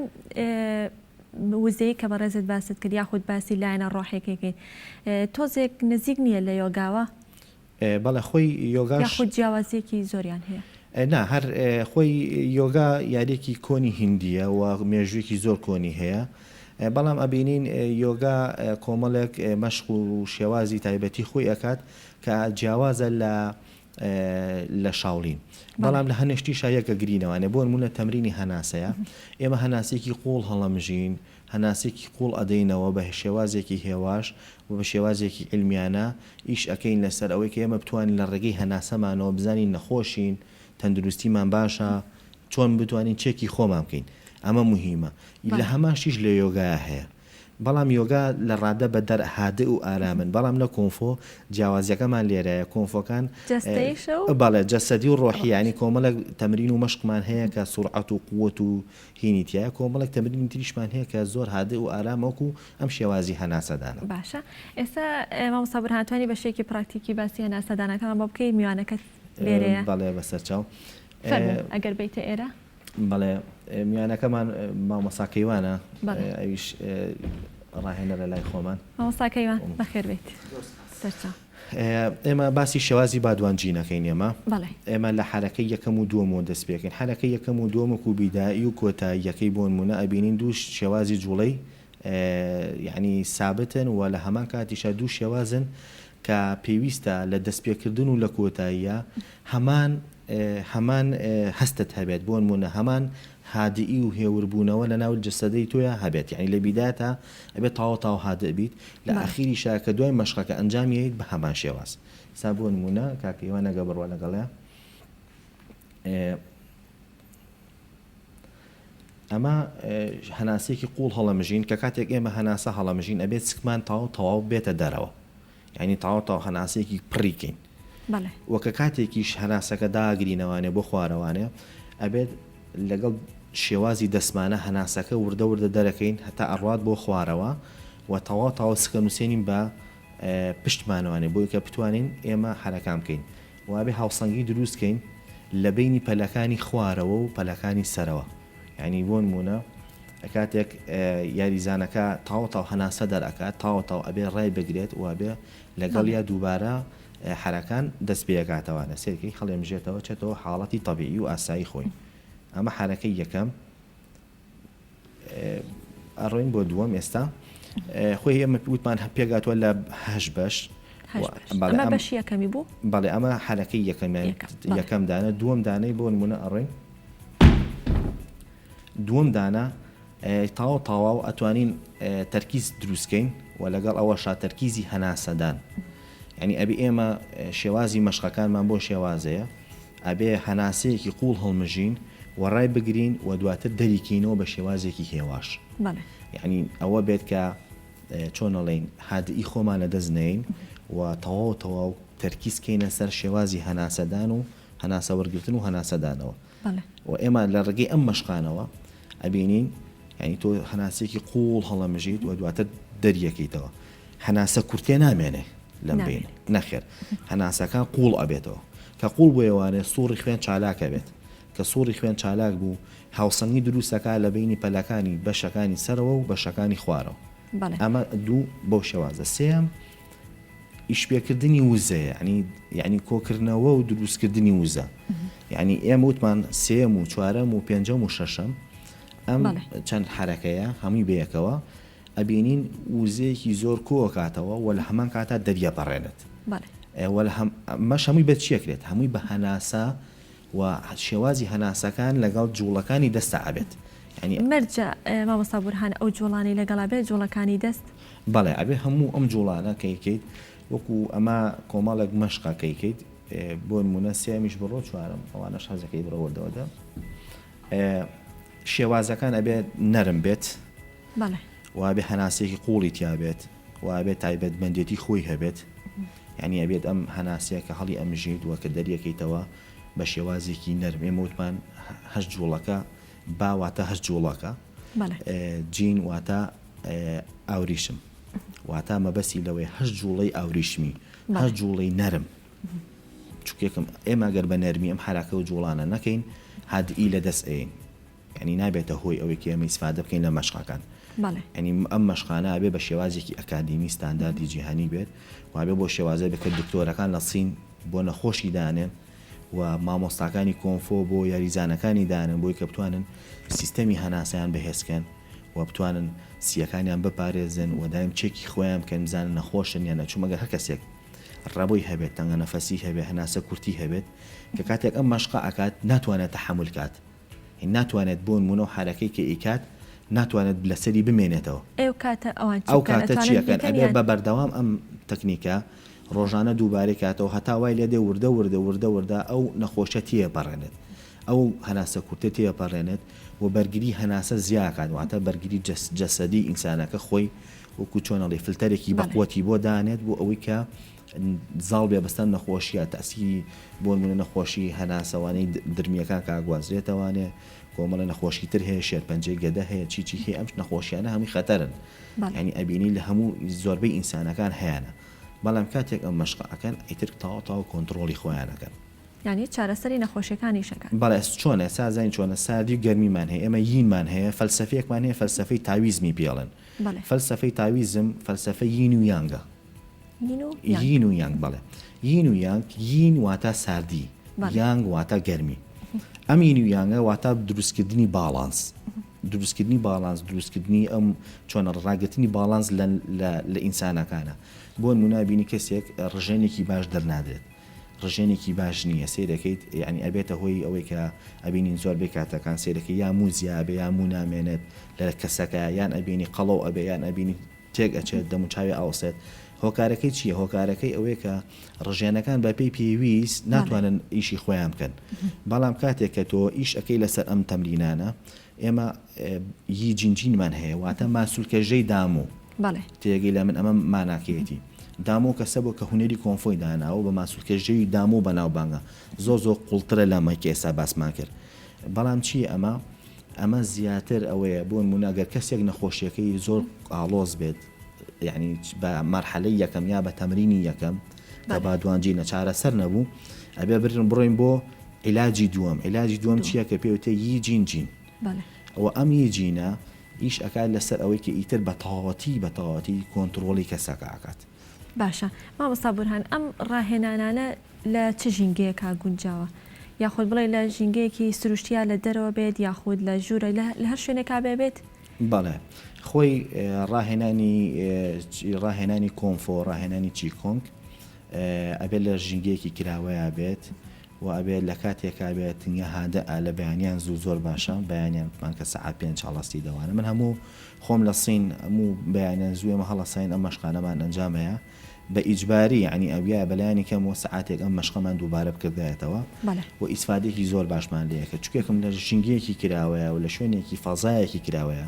وزەیە کە بەڕێزت باست کرد یاخود باسی لایەنە ڕۆحێکەکەین تۆزێک نزیک نییە لە یۆگاوە بەڵێ خۆی یۆگاش یاخود جیاوازیەکی زۆریان هەیە نا هەر خۆی یۆگا یاریێکی کۆنی هیندیە و مێژوویەکی زۆر کۆنی هەیە بەڵام ئەبینین یۆگا کۆمەڵێک مەشق و شێوازی تایبەتی خۆی ئەکات کە جیاوازە لە شاولین بەڵام لە هەنێشتی شایەکە گرینەوانێ بۆ نمونە تەمرینی هەناسەیە ئێمە هەناسێکی قوڵ هەڵەمژین هەناسێکی قوڵ ئەدەینەوە بە شێوازێکی هێواش و بە شێوازێکی علمیانە ئیش ئەەکەین لەسەر ئەوەی کە ئێمە بتوانین لە ڕێگەی هەناسەمانەوە بزانین نەخۆشین تەندروستیمان باشە چۆن بتوانین چێکی خۆمان بکەین ئەمە مهمە لە هەماشیش لە یۆگایە هەیە بەڵام یۆگا لە ڕادە بە دەرهادە و ئارامن بەڵام لە کۆنفۆ جیاوازیەکەمان لێرەیە کۆنفۆکان بەڵێ جەسەدی و ڕۆحی ینی کۆمەڵک تەمرین و مەشقمان هەیە کە سورعەت و قووەت و هینیتیایە کۆمەڵک تەمرین تریشمان هەیە کە زۆر هادە و ئارامەکو ئەم شێوازی هەناسەدانە. باشە ئێستا مامۆستا بورهانتوانی بەشێکی پراکتیکی باسی هەناسەدانەکەمان بۆ بکەین میوانەکەت لێرەیە بەڵێ بەسەرچاو ئەگەر بیتە ئێرە بەڵێ میوانەکەمان مامۆساکەیوانە ئەویش ڕاهێنە لە لای خۆمان مامۆستاکەیوان بەخێر بێت. ئێمە باسی شێوازی بادوانجینەکەین بەڵێ ئێمە لە حرەکەی یەکەم و دووەمەوە دەست پێکەین حرەکەی یەکەم و دووەمە و بیدایی و کۆتاییەکەی بۆ نمونە ئەبینین دوو شێوازی جوڵەی یعنی سابتن و لە هەمان کاتیشە دوو شێوازن کە پێویستە لە دەستپێکردن و لە کۆتاییە هەمان هەستت هەبێت بۆ نمونە هەمان هادئی و هێوربوونەوە لە ناو جەسەدەی تۆیە هەبێت یعنی لە بیداتە ئەبێت تاوە تاو هادە بیت لە ئەخیری شاکە دوای مەشقەکە ئەنجامیت بە هەمان شێواز سا بۆ نمونە کاکەیوان نەگە بڕوە لەگەڵێ ئەمە هەناسێکی قوڵ هەڵەمژین کە کاتێک ئێمە هەناسە هەڵەمژین ئەبێت سکمان تەواو بێتە دەرەوە یعنی تاو هەناسێکی پڕیکەین وەکە کاتێکیش هەناسەکە داگرینەوانێ بۆ خوارەوانێ ئەبێت لەگەڵ شێوازی دەسمانە هەناسەکە وردە دەرەکەین هەتا ئەڕوات بۆ خوارەوە و تەواو سکە نووسێنین بە پشتمانوانێ بۆی کە بتوانین ئێمە حرەکان بکەین وابێ هاوسەنگی دروستکەین لە بینی پەلەکانی خوارەوە و پەلەکانی سەرەوە یعنی بۆ نمونە کاتێک یاریزانەکە تاو هەناسە دەرەکات تاو ئەبێ ڕای بگرێت وابێ لەگەڵ یا دووبارە حرەکان دەست پێکاتەوانە سێرکەی هەڵێمژێتەوە چێتەوە حاڵەتی طبیعی و ئاسایی خۆی ئەمە حرەکەی یەکەم ئەڕۆین بۆ دووەم ئێستا خۆی ئێمە وتمان پێگاتوە لە هەش بەش بەشی یەکەمی بوو بەڵێ ئەمە حرەکەی یەکەم دانە دووەم دانەی بۆ نمونە ئەڕۆین دووەم دانە تاواو ئەتوانین تەرکیز دروستکەین و لەگەڵ ئەوەشا تەرکیزی هەناسەدان یعنی ئەبێ ئێمە شێوازی مەشقەکانمان بۆ شێوازەیە ئەبێ هەناسەیەکی قوڵ هەڵمژین و ڕای بگرین و دواتر دەریکەینەوە بە شێوازێکی هێواش یعنی ئەوە بێت کە چۆنەڵین هادئی خۆمان لە دەستنین و تەواو تەرکیزکەینە سەر شێوازی هەناسەدان و هەناسە وەرگرتن و هەناسەدانەوە و ئێمە لە ڕێگەی ئەم مەشقانەوە ئەبینین ینی تۆ هەناسێکی قوڵ هەڵەمژیت و دواتر دەریەکەیتەوە هەناسە کورتێ نامێنێ لەم بین نەخێر هەناسەکان قوڵ ئەبێتەوە کە قوڵ بۆیوانێ سووڕی خوێن چالاکە بێت کە سووڕی خوێن چالاک بوو هاوسەنگی دروستەکە لە بینی پەلەکانی بەشەکانی سەرەوە و بەشەکانی خوارەوە ئەمە دوو بۆ شێوازە سێم ئیشپێکردنی وزەیە یعنی کۆکردنەوە و دروستکردنی وزە یعنی ئێمە وتمان سێم و چوارەم و پێنجەم و شەشەم ئەم چەند حرەکەیە هەمووی بەیەکەوە ئەبینین وزەیەکی زۆر کۆکاتەوە و لە هەمان کاتا دەریەپەڕێنێت مەش هەمووی بە چیەکرێت هەمووی بە هەناسە و شێوازی هەناسەکان لەگەڵ جوڵەکانی دەستە ئابێت ینی مەرجە مامۆستا بورهان ئەو جوڵانی لەگەڵا بێت جوڵەکانی دەست بەڵێ ئەبێ هەموو ئەم جوڵانە کەیکەیت وەکو ئەمە کۆمەڵێک مەشقەکەیکەیت بۆ نمونە سێمیش بڕۆ چوارم ئەوانەش حەزەکەی بڕەوەردەوەدا شێوازەکان ئەبێت نەرم بێت وابێ هەناسێکی قوڵی تیا بێت وابێت تایبەتمەندێتی خۆی هەبێت یعنی ئەبێت ئەم هەناسەیە کە هەڵی ئەمژیت وەکە دەریەکەیتەوە بە شێوازێکی نەرم ئێمە وتمان هەشت جوڵەکە باواتە هەشت جوڵەکە جین واتە ئاوریشم واتە مەبەسی لەوەی هەشت جوڵەی ئاوریشمی هەشت جوڵەی نەرم چکێکم ئێمە گەر بە نەرمی ئەم حراکە و جوڵانە نەکەین هادئی لە دەست ئەین ینی نابێتە هۆی ئەوەی کە ئێمە ئیسفادە بکەین لە مەشقەکان ینی ئەم مەشقانە ئەبێ بە شێوازێکی ئەکادیمی ستانداردی جیهانی بێت وابێ بۆ شێوازە بکە دکتۆرەکان لە سین بۆ نەخۆشی دانێن و مامۆستاکانی کۆنفۆ بۆ یاریزانەکانی دانن بۆی کە بتوانن سیستەمی هەناسەیان بەهێزکەن و بتوانن سیەکانیان بپارێزن و دایم چێکی خۆیان بکەن بزانن نەخۆشن یان نەچوومەگەر هەر کەسێک ڕەبۆی هەبێت تەنگە نەفەسی هەبێت هەناسە کورتی هەبێت کە کاتێک ئەم مەشقە ئەکات ناتوانێت تەحمل کات ناتوانێت بۆ نمونە و حرەکەی کە ئیکات ناتوانێت لەسەری بمێنێتەوە ئەو کاتە چیەکەن ئەبێ بە بەردەوام ئەم تەکنیکە ڕۆژانە دووبارەی کاتەوە هەتا وای لێدێ وردە ئەو نەخۆشە تێپەڕێنێت ئەو هەناسە کورتە تێپەڕێنێت و بەرگری هەناسە زیاکات واتە بەرگری جەسەدی ئینسانەکە خۆی وەکو چۆنەڵی فلتەرێکی بەقوەتی بۆ دانێت بۆ ئەوەی کە زاڵ بێ بەستان نەخۆشیە تەسی بۆ نمونە نەخۆشی هەناسەوانەی درمیەکان کاگوازرێتەوانێ کۆمەڵە نەخۆشی تر هەیە شێرپەنجەی گەدە هەیە چی هەیە ئەم نەخۆشیانە هەمی خەتەرن ینی ئەبینی لە هەموو زۆربەی ئینسانەکان هەیەە بەڵام کاتێک ئەم مەشقەکەن ئیتر تاو کۆنتترۆلی خۆیانەکەن یعنی چارەسەری نەخۆشیەکانی شەکان بەڵێ چۆنە سازین چۆنە ساردی و گەرمیمان هەیە ئێمە یینمان هەیە فەلسەفەیەکمان هەیە فەلسەفەی تاویزمی پێڵن فەلسەفەی تاویزم فەلسەفە یین و یانگە یین و یانگ بەڵێ یین و یانگ یین واتە ساردی یانگ واتە گەرمی ئەم یین و یانگە واتە دروستکردنی باڵانس دروستکردنی ئەم چۆنە ڕاگرتنی باڵانس لە ئینسانەکانە بۆ نمونابینی کەسێک ڕژێنێکی باش دەرنادرێت ڕژێنێکی باش نییە سیرەکەیت یعنی ئەبێتە هۆی ئەوەی کە ئەبینین زۆر بێ کاتەکان سیرەکە یا موو زیابێ یا موو نامێنێت لە کەسەکە یان ئەبینی قەڵەو ئەبێ یان ئەبینی تێک ئەچێت دەموچاوی ئاوسێت هۆکارەکەی چییە؟ هۆکارەکەی ئەوەیە کە ڕژێنەکان بە پێی پێویست ناتوانن ئیشی خۆیان بکەن بەڵام کاتێک کە تۆ ئیش ئەەکەی لەسەر ئەم تەمرینانە ئێمە یی جینجینمان هەیە واتە ماسوولکەژەی داموو تێگەی لە من ئەمە ماناکەیەتی دامۆ کەسە بۆ کە هوەری کۆنفۆی داناوە بە ماسوولکەژەوی دامۆ بەناوبانگە زۆر قوڵترە لەمە کە ئێستا باسمان کرد بەڵام چی ئەمە زیاتر ئەوەیە بۆ نمونەگەر کەسێک نەخۆشیەکەی زۆر ئاڵۆز بێت یعنی بە مەرحەلەی یەکەم یا بە تەمرینی یەکەم کە با دوانجی نەچارەسەر نەبوو ئەبێ برن بڕۆین بۆ عیلاجی دووەم چییە کە پێوتێ یی جین ئەوە ئەم یی جینە ئیش ئەکات لەسەر ئەوەی کە ئیتر بە تەواوەتی کۆنتترۆلی کەسەکە ئاکات باشە مامۆستا بورهان ئەم ڕاهێنانانە لە چ ژینگەیەکا گونجاوە یاخود بڵێ لە ژینگەیەکی سروشتیا لە دەرەوە بێت یاخود لە ژوورە لە هەر شوێنێکا بێت بەڵێ خۆی ڕاهێنانی کۆنفۆ ڕاهێنانی چیکۆنگ ئەبێت لە ژینگەیەکی کراوەیە بێت و ئەبێت لە کاتێکا بێت تنیا هادە لە بەیانیان زۆر باشە بەیانیانمان کە سەعات 5 هەڵاستی دەوانە من هەموو خۆم لە سین هەموو بەیانیان زوێمە هەڵەساین ئەم مەشقانەمان ئەنجامەیە بە ئیجباری ینی ئەویا بەلایانی کەم و سەعاتێک ئەم مەشقەمان دووبارە بکردایەتەوە و ئیسفادێکی زۆر باشمان لەیە کە چکێکم لە ژینگەیەکی کراوەیە و لە شوێنێکی فەزایەکی کراوەیە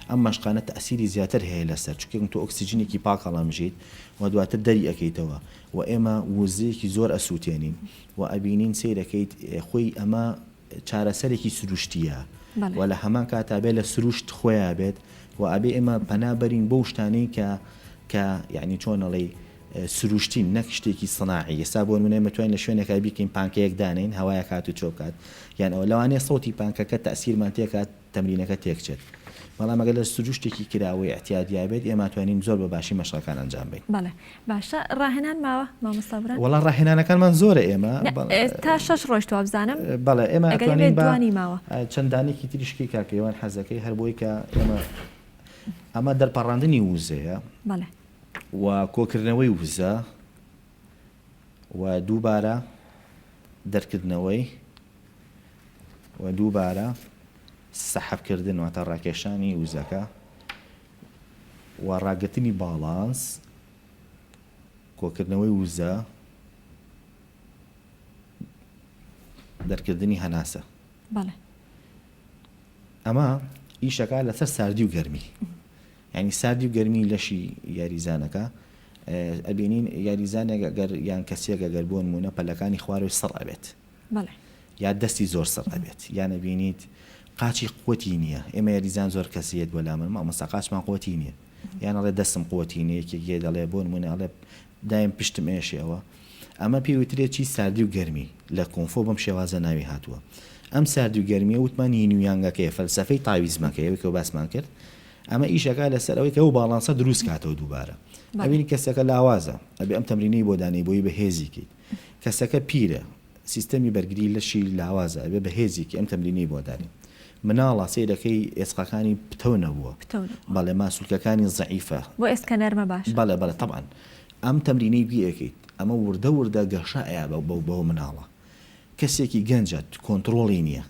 ئەم مەشقانە تەسیری زیاتر هەیە لەسەر چکێکم تۆ ئۆکسیجینێکی پاک هەڵامژیت و دواتر دەری ئەەکەیتەوە و ئێمە وزەیەکی زۆر ئەسووتێنین و ئەبینین سیرەکەیت خۆی ئەمە چارەسەرێکی سروشتیە و لە هەمان کاتابێ لە سروشت خۆیان بێت و ئەبێ ئێمە پەنابەرین بۆ شتانەی کە یعنی چۆنەڵی سروشتین نەک شتێکی سناعی ئێستا بۆ نمونە مەتوانین لە شوێنێکا بیکەین پانکەیەک دانین هەوایە کات و چۆکات یان ئەو لەوانەیە سەوتی پانکەکە تەسیرمان تێکات تەمرینەکە تێکچێت بەڵام ئەگەر لە سروشتێکی کراوەی احتیاجیابێت ئێمە توانین زۆر بە باشی مەشقەکان ئەنجام بدەین. بەڵێ باشە ڕاهێنان ماوە مامۆستا بورهان؟ وەڵا ڕاهێنانەکانمان زۆرە ئێمە تا 6 ڕۆژ تو بزانم بەڵێ ئێمە ئەتوانین دوانی ماوە چەندانێکی تریشکی کاکەوان حەزەکەی هەر بۆی کە ئەمە دەرپەڕاندنی وزەیە بەڵێ و کۆکردنەوەی وزە و دووبارە دەرکردنەوەی و دووبارە سەحەبکردن واتە ڕاکێشانی وزەکە و ڕاگرتنی باڵانس کۆکردنەوەی وزە دەرکردنی هەناسە بەڵێ ئەمە ئیشەکە لەسەر ساردی و گەرمی ینی ساردی و گەرمی لەشی یاریزانەکە ئەبینین یاریزانێک گەر یان کەسێکە گەر بۆ نمونە پەلەکانی خوارەوەی سڕ ئەبێت یا دەستی زۆر سڕ ئەبێت یان ئەبینیت قاچی قوتی نییە ئێمە یاریزان زۆر کەسیت بۆ لا من مامۆستا قاچمان قوتی نییە یان ئەڵێ دەستم قوتی نییە یەکێک دەڵێ بۆ نمونە ئەڵێ دایم پشتم ئێشێەوە ئەمە پێوترێکی ساردی و گەرمی لە کۆنفۆ بەم شێوازە ناوی هاتووە ئەم ساردی و گەرمیە وتمان یینویانگەکەی فەلسەفەی تاویزمەکەیەوە کە باسمان کرد ئەمە ئیشەکە لەسەر ئەوەی کە ئەو باڵانسە دروست کاتەوە دووبارە ئەبینی کەسەکە لاوازە ئەبێ ئەم تەمرینەی بۆ دانەی بۆی بەهێزیکەیت کەسەکە پیرە سیستەمی بەرگری لەشی لاوازە ئەبێ بەهێزیکی ئەم تەمرینەی بۆ دانێ مناڵە سیرەکەی ئێسقەکانی پتە نەبووە بەڵێ ماسوولکەکانی زەعیفە بۆ ئێسکە نەرمە باش بەڵێ طبعاً ئەم تەمرینەی بیەکەیت ئەمە وردە گەشایە بۆ مناڵە کەسێکی گەنجە کۆنتترۆڵی نییە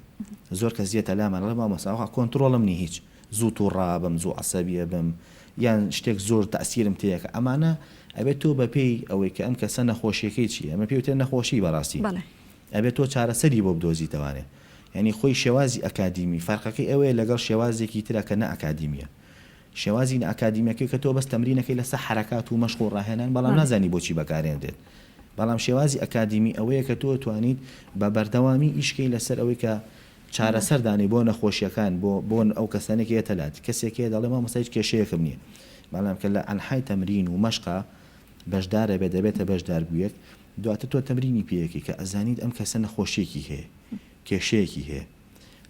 زۆر کەس زیێتە لامان لە مامۆستا کۆنتترۆڵم نی هیچ زوو و ڕابم زوو عەسەبیە بم یان شتێک زۆر تەسیرم تێیەکە ئەمانە ئەبێت تۆ بەپێی ئەوەی کە ئەم کەسە نەخۆشیەکەی چیە ئەمە پێوتێ نەخۆشی بەڕاستی ئەبێت تۆ چارەسەری بۆ بدۆزیتەوانێ ینی خۆی شێوازی ئەکادیمی فەرقەکەی ئەوەیە لەگەڵ شێوازێکی ترە کە نە ئەکادیمیە شێوازی ئەکادیمیەکەی کە تۆ بەس تەمرینەکەی لەسەر حرکات و مەشق و ڕاهێنان بەڵام نازانی بۆچی بەکارێنرێت بەڵام شێوازی ئەکادیمی ئەوەیە کە تۆ توانیت بە بەردەوامی ئیشکەی لەسەر ئەوەی کە چارەسەردانی بۆ نەخۆشیەکان بۆ ئەو کەسانێکی هەتەلات کەسێکی دەڵێ مامۆستای کێشەیەکم نییە بەڵام کە لە ئەنحای تەمرین و مەشقا بەشدارە بێ دەبێتە بەشدار بوویەک دواتر تۆ تەمرینی پێیەکی کە ئەزانیت ئەم کەسە نەخۆشیێکی هەیە کێشەیەکی هەیە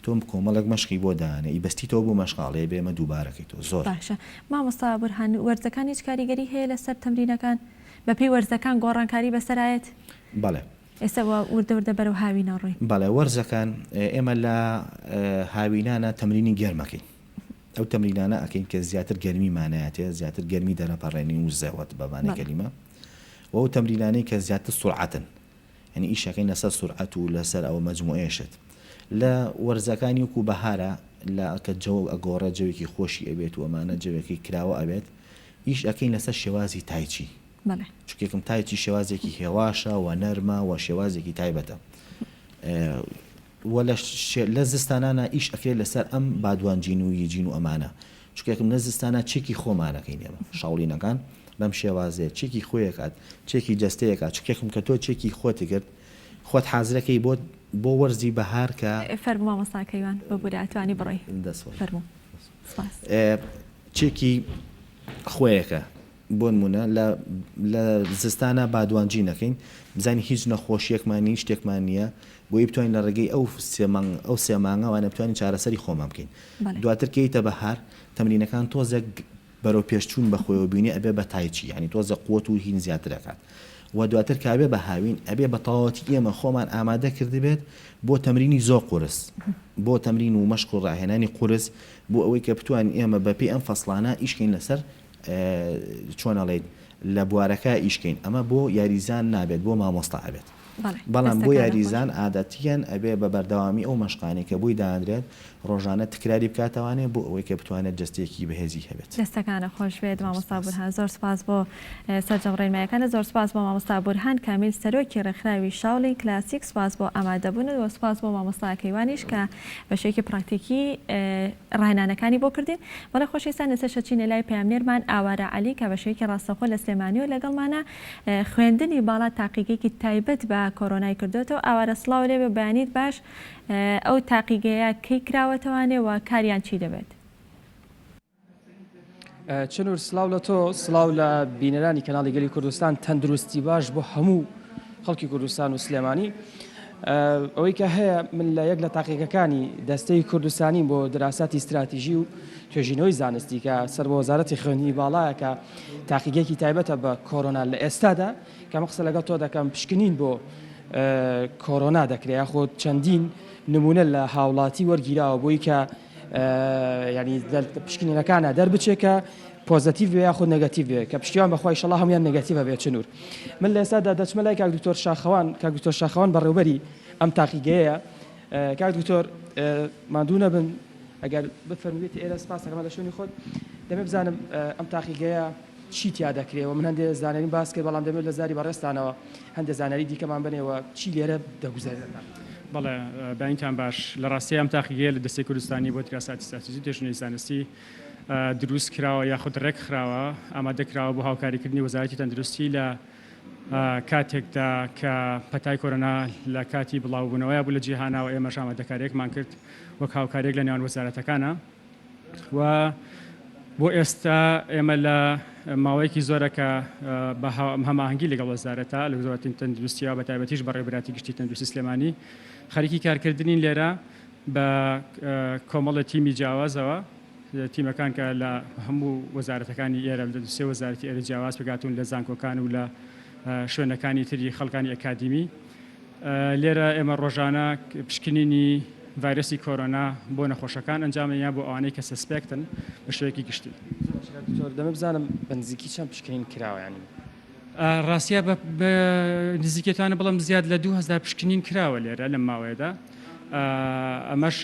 تۆم کۆمەڵک مەشقی بۆ دانە ئیبەستیتەوە بۆ مەشقاڵێ بێمە دووبارەکەی تۆ زۆر باشە مامۆستا بورهان وەرزەکان هیچ کاریگەری هەیە لەسەر تەمرینەکان بەپێی وەرزەکان گۆڕانکاری بەسەرایەت بەڵێ ئێستا وردە بەرەو هاوینە ڕۆی بەڵێ وەرزەکان ئێمە لە هاوینانە تەمرینی گەرمەکەین ئەو تەمرینانە ئەکەین کە زیاتر گەرمی مانایەتێ زیاتر گەرمی دەرەپەڕێنی و زەوت بەمانەی کەلیمە و ئەو تەمرینانەی کە زیاتر سورعەتن یعنی ئیشەکەین لەسەر سورعەت و لەسەر ئەوە مەجموعەیەشت لە وەرزەکانی وەکو بەهارە لە کە جەو ئەگۆڕە جەوێکی خۆشی ئەبێت و ئەمانە جەوێکی کراوە ئەبێت ئیش ئەکەین لەسەر شێوازی تایچی چکێکم تایچی شێوازێکی هێواشە و نەرمە و شێوازێکی تایبەتە لە زستانانە ئیش ئەکرێت لەسەر ئەم بادوانجین و یجین و ئەمانە چکێکم لە زستانە چێکی خۆمانەکەین ئێمە شاوڵینەکان بەم شێوازێ چێکی خۆیەکات چێکی جەستەیەکات چکێکم کە تۆ چێکی خۆتی کرد خۆت حازرەکەی بۆ وەرزی بەهار کە فەرموو مامۆستاکەیوان بە بوراتوانی بڕۆی فەرموو چێکی خۆیەکە بۆ نمونە لە زستانە بادوانجی نەکەین بزانانی هیچ نەخۆشیەکمانی شتێکمان نییە بۆی بتوانین لە ڕێگەی ئەو سێمانگەوانە بتوانین چارەسەری خۆمان بکەین دواتر کەیتە بەهار تەمرینەکان تۆزە بەرەو پێشچوون بەخۆیەوە بینی ئەبێ بە تایچی ینی تۆزە قوت و هین زیاترەکات و دواتر کابێ بە هاوین ئەبێ بە تەواوەتی ئێمە خۆمان ئامادە کردی بێت بۆ تەمرینی زۆر قورس بۆ تەمرین و مەشق و ڕاهێنانی قورس بۆ ئەوەی کە بتوانین ئێمە بەپێی ئەم فەسڵانە ئیشکەین لەسەر چۆنەڵێت لە بوارەکە ئیشکەین ئەمە بۆ یاریزان نابێت بۆ مامۆستا ئەبێت بەڵام بۆ یاریزان عادەتیان ئەبێ بە بەردەوامی ئەو مەشقانی کە بووی دادرێت ڕۆژانە تکراری بکاتەوانێ بۆ ئەوەی کە بتوانێت جستێکی بەهێزی هەبێت دەستەکانە خۆش بێت مامۆستا بورهان زۆر سپاس بۆ سەرجەم ڕێنمایەکانە زۆر سپاس بۆ مامۆستا بورهان کامیل سەرۆکی ڕێکخراوی شاوڵین کلاسیک سپاس بۆ ئامادەبوون و سپاس بۆ مامۆستا کەیوانیش کە بە شێوەیەکی پراکتیکی ڕاهێنانەکانی بۆ کردین بەڵێ خۆشەویستان لەسەر شەچینە لای پەیامنێرمان ئاوارە عەلی کە بە شێوەیەکی ڕاستەوخۆ لە سلێمانی و لەگەڵمانە خوێندنی باڵا تاقیگەیەکی تایبەت بە کۆرۆنای کردوێتەوە ئاوارە سڵاو لێ بە بەیانیت باش ئەو تاقیگەیە کەی کراوەتەوانێ و کاریان چی دەبێت چنوور سلااو لە تۆ سلااو لە بینەرانی کەناڵی گەلی کوردستان تەندروستی باش بۆ هەموو خەڵکی کوردستان و سلێمانی ئەوەی کە هەیە من لە یەک لە تاقیەکانی دەستەی کوردستانی بۆ دراساتی استراتیژی و توێژینەوەی زانستی کە سەر بۆ وەزارەتی خوێندنی باڵایە کە تاقیگەیەکی تایبەتە بە کۆرۆنا لە ئێستادا کە مە قسە لەگەڵ تۆ دەکەم پشکنین بۆ کۆرۆنا دەکرێت یاخۆ چەندین نمونە لە هاوڵاتی وەرگیراوە بۆی کە ینی پشکنینەکانە دەربچێت کە پۆزتیڤ بێ یاخۆ نەگەتیڤ بێ کە پشتیوان بەخوای شەڵا هەمویان نەگەتیڤە بێت چنوور من لە ئێستادا دەچمە لای کاک دکتۆر شاخەوان بەڕێوبەری ئەم تاقیگەیە کاک دکتۆر ماندوو نەبن ئەگەر بفەرموویێتی ئێرە سپاس دەکەمە لە شوێنی خۆت دەمێ بزانم ئەم تاقیگەیە چی تیا دەکرێەوە من هەندێک زانانی باس کرد بەڵام دەمێت لە زاری بەڕێستانەوە هەندێک زانانی دیکەمان بنێەوە چی لێرە دەگوزارێتان بەڵێ باینتان باش لە ڕاستی ئەم تاقیگەیە لە دەستەی کوردستانی بۆ دراساتی استراتیژی توێژینەوەی زانستی دروست کراوە یاخود ڕێک خراوە ئامادە کراوە بۆ هاوکاریکردنی وەزارەتی تەندروستی لە کاتێکدا کە پەتای کۆرۆنا لە کاتی بڵاوبوونەوەیە بوو لە جیهاناوە ئێمەش ئامادەکاریەکمان کرد وەک هاوکاریەک لە نێوان وەزارەتەکانە و بۆ ئێستا ئێمە لە ماوەیەکی زۆرە کە بە هەماهەنگی لەگەڵ وەزارەتە لە وەزارەتی تەندروستیەوە بە تایبەتیش بە ڕێبەراتی گشتی تەندروستی سلێمانی خەریکی کارکردنین لێرە بە کۆمەڵە تیمی جیاوازەوە تیمەکان کە لە هەموو وەزارەتەکانی ئێرە لە دوسێ وەزارەتی ئێرە جیاواز پێگاتون لە زانکۆکان و لە شوێنەکانی تری خەڵکانی ئەکادیمی لێرە ئێمە ڕۆژانە پشکنینی ڤایرۆسی کۆرۆنا بۆ نەخۆشەکان ئەنجامەیە بۆ ئەوانەی کە سسپێکتن بە شوەیەکی گشتی دەمە بزانم بە نزیکی چەند پشکنین کراوەیانی ڕاستیە بە نزیکێتوانە بەڵام زیاد لە 2000 پشکنین کراوە لێرە لەم ماوەیەدا ئەمەش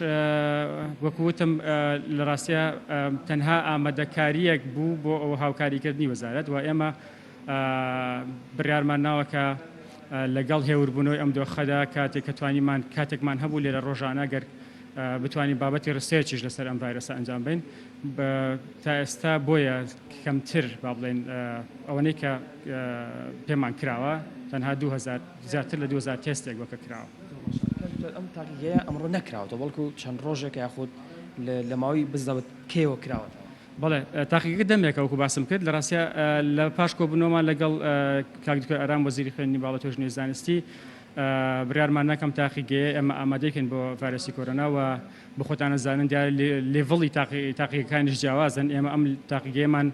وەکووتم لە ڕاستیە تەنها ئامادەکاریەک بوو بۆ ئەو هاوکاریکردنی وەزارەت و ئێمە بڕیارمان ناوە کە لەگەڵ هێوربوونەوەی ئەم دۆخەدا کاتێک کە توانیمان کاتێکمان هەبوو لێرە ڕۆژانە گەر بتوانین بابەتی ڕستێکیش لەسەر ئەم ڤایرۆسە ئەنجام بین تا ئێستا بۆیە کەمتر با بڵێن ئەوەنەی کە پێمان کراوە تەنها 2000 زیاتر لە 2000 تێستێک وەکە کراوە. ئەم تاقیگەیە ئەمڕۆ نەکراوەتەوە بەڵکو چەند ڕۆژێک یاخود لە ماوەی بزەوت کێوە کراوە. بەڵێ تاقیگە دەمێکە وەکو باسم کرد لە ڕاستە لە پاش کۆبوونەوەمان لەگەڵ کاکدکتۆر ئارام وەزیری خوێندنی باڵە تۆژنی زانستی بڕیارمان نەکەم تاقیگەیە ئەمە ئامادەکەین بۆ ڤایرۆسی کۆرۆنا و بخۆتانە زانن دیارە لێڤڵی تاقیەکانیش جیاوازن. ئێمە ئەم تاقیگەیەمان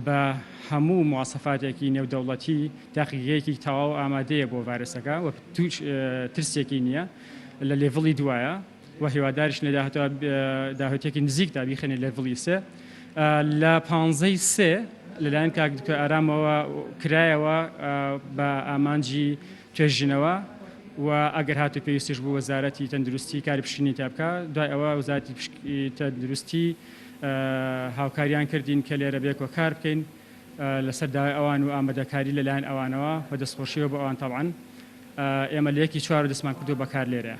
بە هەموو مواسەفاتێکی نێودەوڵەتی تاقیگەیەکی تەواو ئامادەیە بۆ ڤایرۆسەکە و ترسێکی نییە لە لێڤڵی دوایە و هیواداریش لە داهاتێکی نزیکدا بیخێنێ لێڤڵی سێ لە 15 سێ لەلایەن کاکدکتۆر ئارامەوە کرایەوە بە ئامانجی توێژینەوە و ئەگەر هاتو پێویستیش بوو وەزارەتی تەندروستی کاری پشکنی تا بکە دوای ئەوە وەزارەتی تەندروستی هاوکاریان کردین کە لێرە بێکۆ کار بکەین لەسەر داوای ئەوان و ئامادەکاری لەلایەن ئەوانەوە و دەستخۆشیەوە بۆ ئەوان تەڵعاً ئێمە لە یەکی چوار دەستمان کردو بەکار لێرەیە.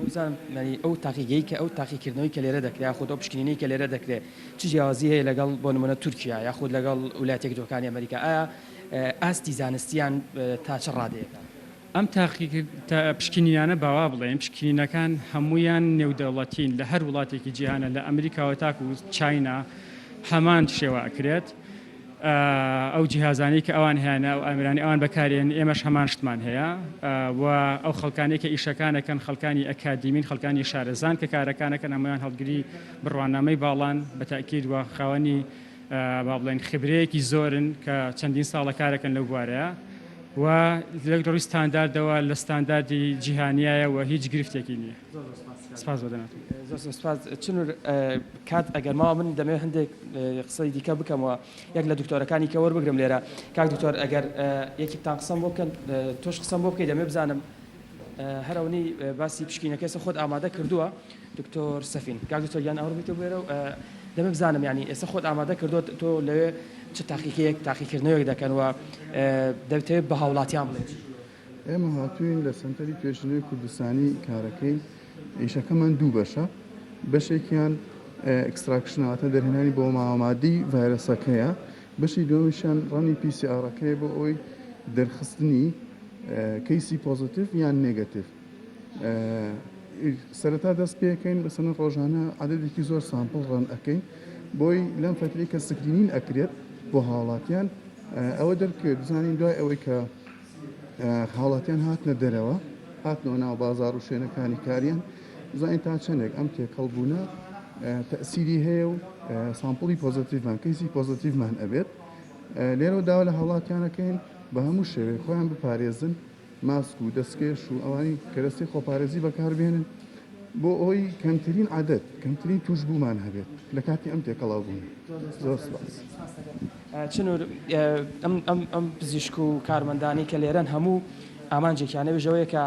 بزانم ئەو تاقیگەی کە ئەو تاقیکردنەوەی کە لێرە دەکرێت یاخود ئەو پشکنینەی کە لێرە دەکرێت چ جیاوازی هەیە لەگەڵ بۆ نمونە تورکیا یاخود لەگەڵ ویلایەتە یەکگرتووەکانی ئەمریکا ئایا ئاستی زانستیان تا چ ڕادەیەکە؟ ئەم پشکنینانە باوا بڵێن پشکنینەکان هەمویان نێودەوڵەتین لە هەر وڵاتێکی جیهانە لە ئەمریکاوە تاکو و چاینا هەمان شێوە ئەکرێت ئەو جیهازانی کە ئەوان هیانە و ئەمرانی ئەوان بەکارێن ئێمەش هەمان شتمان هەیە و ئەو خەڵکانێک کە ئیشەکانەکەن خەڵکانی ئەکادیمین خەڵکانی شارەزان کە کارەکانەکەن هەمویان هەڵگری بڕوانامەی باڵان بە تاکید وە خاوەنی با بڵێن خبرەیەکی زۆرن کە چەندین ساڵە کارەکەن لەو بوارەیە و لەگەڵ ستانداردەوە لە ستانداردی جیهانیایە و هیچ گرفتێکی نییە. سپاس بۆ دەناتون. زۆر سپاس. چنوور کات ئەگەر ماوە من دەمێت هەندێک قسەی دیکە بکەمەوە یەک لە دکتۆرەکانی کە وەربگرم لێرە کاک دکتۆر ئەگەر یەکێکتان قسەم بۆ بکەن تۆش قسەم بۆ بکەی دەمێ بزانم هەرەونی باسی پشکینەکەسە خۆت ئامادە کردووە دکتۆر سەفین کاک دکتۆر یان ئەوڕ بیتە بێرە و دەمێ بزانم ینی ئێستا خۆت ئامادە کردووە تۆ لەوێ چ تاقیکەیەک تاقیکردنەوەیەک دەکەن و دەبێت بە هاوڵاتیان بڵێت. ئێمە هاتووین لە سنتەری توێژینەوەی کوردستانی کارەکەی ئیشەکەمان دوو بەشە بەشێکیان ئەکستراکشناتە دەرهێنانی بۆ مامادی ڤایرۆسەکەیە بەشی دومیشان ڕەنی PCRەکەی بۆ ئەوی دەرخستنی کەیسی پۆزیتیڤ یان نێگەتیڤ. سەرەتا دەست پێەکەین بەسەنە ڕۆژانە عەدەدێکی زۆر سامپڵ ڕەن ئەەکەین بۆی لەم فەترەی کە سکرینین ئەکرێت بۆ هاوڵاتیان ئەوە دەرکرد بزانین دوای ئەوەی کە هاوڵاتیان هاتنە دەرەوە هاتنەوە ناو بازار و شوێنەکانی کاریان بزانین تا چەندێک ئەم تێکەڵبوونە تەسیری هەیە و سامپڵی پۆزیتیڤمان کەیسی پۆزیتیڤمان ئەبێت لێرەوە داوا لە هاوڵاتیانەکەین بە هەموو شێوەیە خۆیان بپارێزن ماسک و دەستکێش و ئەوانی کەرەستی خۆپارێزی بەکاربێنن بۆ ئەوی کەمترین عادەت کەمترین توشبوومان هەبێت لە کاتی ئەم تێکەڵاوبوون. زۆر سپاس. چنوور ئەم پزیشک و کارمەندانی کە لێرەن هەموو ئامانجێکیانەوێژەوەیە کە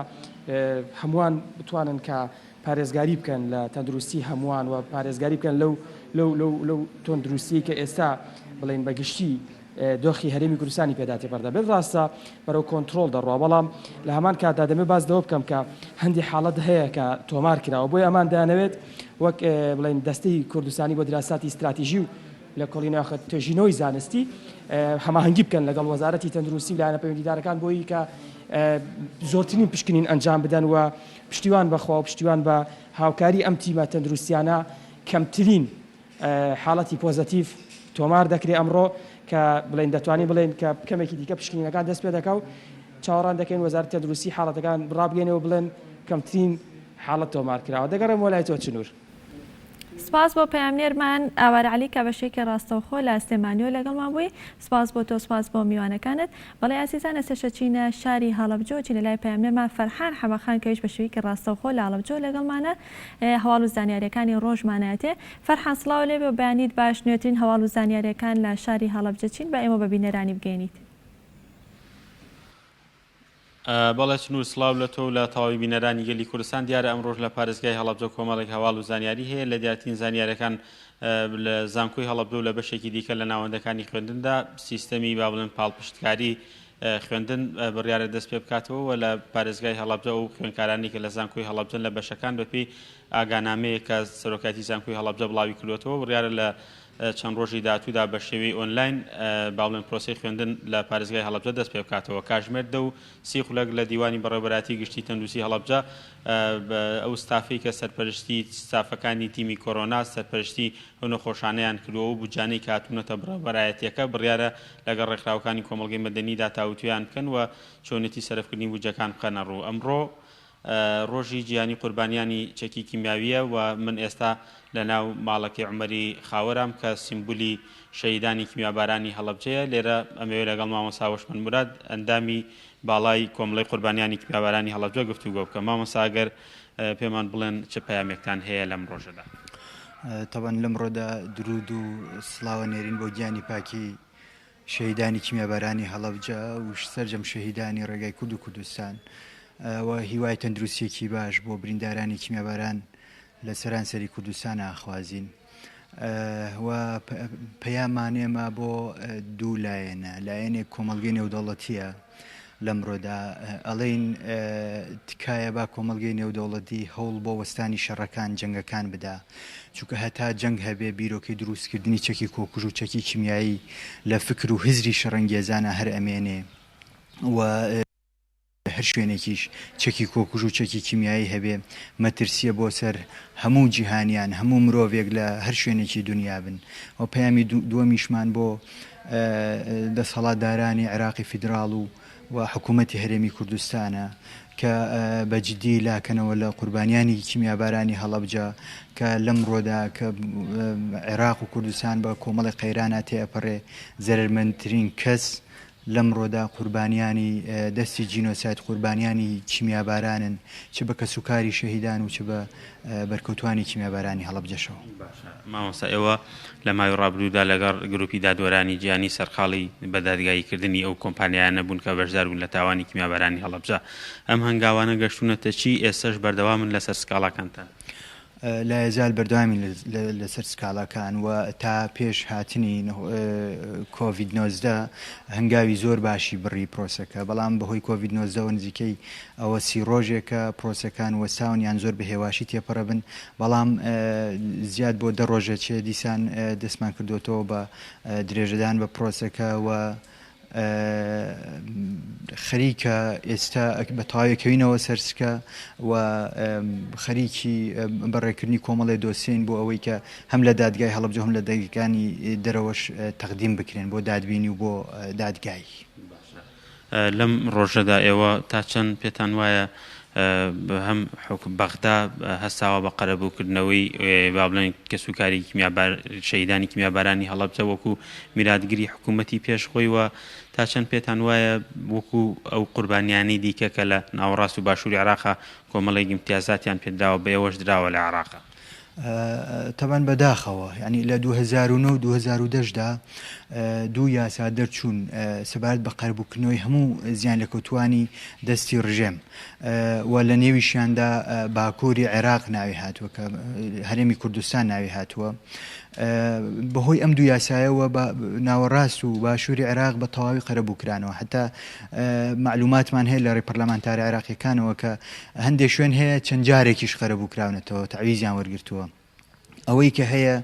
هەمووان بتوانن کە پارێزگاری بکەن لە تەندروستی هەمووان و پارێزگاری بکەن لەو تەندروستی کە ئێستا بڵێن بەگشتی دۆخی هەرێمی کوردستانی پێداتی پەردە بێت ڕاستە بەرەو کۆنتترۆل دەڕوا بەڵام لە هەمان کاتدا دەمێ باز دەوە بکەم کە هەندی حاڵەت هەیە کە تۆمار کراوە بۆی ئەمان دەیانەوێت وەک بڵێن دەستەی کوردستانی بۆ دراساتی استراتیژی و لە کۆڵیناخە توێژینەوەی زانستی هەماهەنگی بکەن لەگەڵ وەزارەتی تەندروستی لایەنە پەیوەندیدارەکان بۆی کە زۆرترین پشکنین ئەنجام بدەن و پشتیوان بەخوا و پشتیوان بە هاوکاری ئەم تیمە تەندروستیانە کەمترین حاڵەتی پۆزیتیڤ تۆمار دەکرێت ئەمڕۆ کە بڵێن دەتوانین بڵێن کە کەمێکی دیکە پشکنینەکان دەست پێ دەکا و چاوەڕان دەکەین وەزارەتی تەندروستی حاڵەتەکان ڕابگەێنەوە بڵێن کەمترین حاڵەت تۆمار کراوە دەگەڕێم وەلای تۆ چنوور. سپاس بۆ پەیامنێرمان ئاوار عەلی کە بەشێکی ڕاستەوخۆ لە ئەستێمانیۆ لەگەڵمان بووی. سپاس بۆ تۆ سپاس بۆ میوانەکانت. بەڵێ ئازیزان ئێستاشە چینە شاری هەڵەبجۆ چینە لای پەیامنێرمان فەرحان حەمەخان کەویش بە شێوەیەکی ڕاستەوخۆ لە هەڵەبجۆ لەگەڵمانە هەواڵ و زانیاریەکانی ڕۆژمانەتێ. فەرحان سڵاو لێبێ و بەیانیت باش نوێترین هەواڵ و زانیاریەکان لە شاری هەڵەبجە چین بە ئێمە بە بینەرانی بگەینیت. بەڵێ چنوور سڵاو لە تۆ لە تەواوی بینەرانی گەلی کوردستان دیارە ئەمڕۆژ لە پارێزگای هەڵەبجە کۆمەڵێک هەواڵ و زانیاری هەیە لە دیارترین زانیاریەکان لە زانکۆی هەڵەبجە و لە بەشێکی دیکە لە ناوەندەکانی خوێندندا سیستەمی با بڵێن پاڵپشتکاری خوێندن بڕیارە دەست پێ بکاتەوە و لە پارێزگای هەڵەبجە و خوێندکارانی کە لە زانکۆی هەڵەبجەن لە بەشەکان بەپێی ئاگانامەیە کە سەرۆکاتی زانکۆی هەڵەبجە بڵاوی کردوێتەوە بڕیارە لە چەند ڕۆژی داهاتوودا بە شێوەی ئۆنلاین باڵێن پرۆسی خوێندن لە پارێزگای هەڵەبجە دەست پێ بکاتەوە. کاژمێر دە و 30 خولەک لە دیوانی بەڕێوەبەراتی گشتی تەندروستی هەڵەبجە ئەو ستافی کە سەرپەرشتی ستافەکانی تیمی کۆرۆنا سەرپەرشتی ئەو نەخۆشانەیان کردووە و بودجانەی کە هاتوونەتە بەڕێوەبەرایەتیەکە بڕیارە لەگەڵ ڕێکخراوەکانی کۆمەڵگەی مەدەنیدا تاوتویان بکەن و چۆنێتی سەرفکردنی بودجەکان بخەنە ڕوو. ئەمڕۆ ڕۆژی جیهانی قوربانیانی چەکی کیمیاویە و من ئێستا لە ناو ماڵەکەی عومەری خاوەرام کە سیمبولی شەهیدانی کیمیابارانی هەڵەبجەیە. لێرە ئەمەوێت لەگەڵ مامۆستا وەشمەند موراد ئەندامی باڵای کۆمەڵەی قوربانیانی کیمیابارانی هەڵەبجە گفتوگۆ بکەم. مامۆستا ئەگەر پێمان بڵێن چه پەیامێکتان هەیە لەم ڕۆژەدا؟ تەبەن لەم ڕۆدا درود و سڵاوە نێرین بۆ گیانی پاکی شەهیدانی کیمیابارانی هەڵەبجە و سەرجەم شەهیدانی ڕێگای کورد و کوردستان و هیوای تەندروستیەکی باش بۆ بریندارانی کیمیاباران لە سەرانسەری کوردستان ئاخوازین و پەیامانێمە بۆ دوو لایەنە. لایەنێک کۆمەڵگەی نێودەوڵەتیە لەمڕۆدا ئەڵێن تکایە با کۆمەڵگەی نێودەوڵەتی هەوڵ بۆ وەستانی شەڕەکان جەنگەکان بدا، چونکە هەتا جەنگ هەبێ بیرۆکەی دروستکردنی چەکی کۆکوژ و چەکی کیمیایی لە فکر و هزری شەڕەنگێزانە هەر ئەمێنێ و هەر شوێنێکیش چەکی کۆکوژ و چەکی کیمیایی هەبێ مەترسیە بۆ سەر هەموو جیهانیان هەموو مرۆڤێک لە هەر شوێنێکی دنیا بن. و پەیامی دووەمیشمان بۆ دەسەڵاتدارانی عێراقی فیدراڵ و حکوومەتی هەرێمی کوردستانە کە بەجددی لاکەنەوە لە قوربانیانی کیمیابارانی هەڵەبجە کە لەم ڕۆدا کە عێراق و کوردستان بە کۆمەڵی قەیرانە تێپەڕێ زەرمەندترین کەس لەم ڕۆدا قوربانیانی دەستی جینۆسایت قوربانیانی کیمیابارانن، چ بە کەسوکاری شەهیدان و چ بە بەرکەوتوانی کیمیابارانی هەڵەبجەشەوە. مامۆستا ئێوە لە ماوەی ڕابردوودا لەگەڵ گروپی دادوەرانی گیانی سەرقاڵی بەدادگاییکردنی ئەو کۆمپانیایانە بوون کە بەشدار بوون لە تاوانی کیمیابارانی هەڵەبجە. ئەم هەنگاوانە گەشتونەتە چی ئێستش بەردەوامن لەسەر سکاڵاکانتان؟ لا یزال بەردەوامی لەسەر سکاڵاکان و تا پێش هاتنی کۆڤید-19 هەنگاوی زۆر باشی بڕی پرۆسەکە، بەڵام بەهۆی کۆڤید-19 نزیکەی ئەوە 30 ڕۆژێکە پرۆسەکان وەستاون یان زۆر بە هێواشی تێپەڕە بن، بەڵام زیاد بۆ 10 ڕۆژە چێ دیسان دەستمان کردوێتەوە بە درێژەدان بە پرۆسەکە و خەریکە ئێستا بە تەواویکەوینەوە سەرسکە و خەریکی بەڕێکردنی کۆمەڵی دۆسین بۆ ئەوەی کە هەم لە دادگای هەڵەبجە هەم لە دادگاکانی دەرەوەش تەقدیم بکرێن بۆ دادبینی و بۆ دادگایی. لەم ڕۆژەدا ئێوە تا چەند پێتان وایە هەم بەغدا هەستاوە بە قەرەبووکردنەوەی با بڵێن کەسوکاری شەهیدانی کیمیابارانی هەڵەبجە وەکو میراتگیری حکوومەتی پێشخۆی و تا چەند پێتان وایە وەکو ئەو قوربانیانی دیکە کە لە ناوەڕاست و باشووری عێراقا کۆمەڵێک امتیازاتیان پێدراوە بە ئێوەش دراوە لە عێراقا؟ تەبەن بەداخەوە ینی لە 2009 و 2010دا دوو یاسا دەرچوون سەبارەت بە قەرەبووکردنەوەی هەموو زیان لە کەوتوانی دەستی ڕژێم و لە نێویشیاندا باکووری عێراق ناوی هاتووە کە هەرێمی کوردستان ناوی هاتووە. بەهۆی ئەم دوو یاسایەوە ناوەڕاست و باشووری عێراق بە تەواوی قەرەبووکرانەوە، حتا معلوماتمان هەیە لە ڕێپەرلەمانتاری عێراقیەکانەوە کە هەندێک شوێن هەیە چەند جارێکیش قەرەبووکراونەتەوە تەعویزیان وەرگرتووە. ئەوەی کە هەیە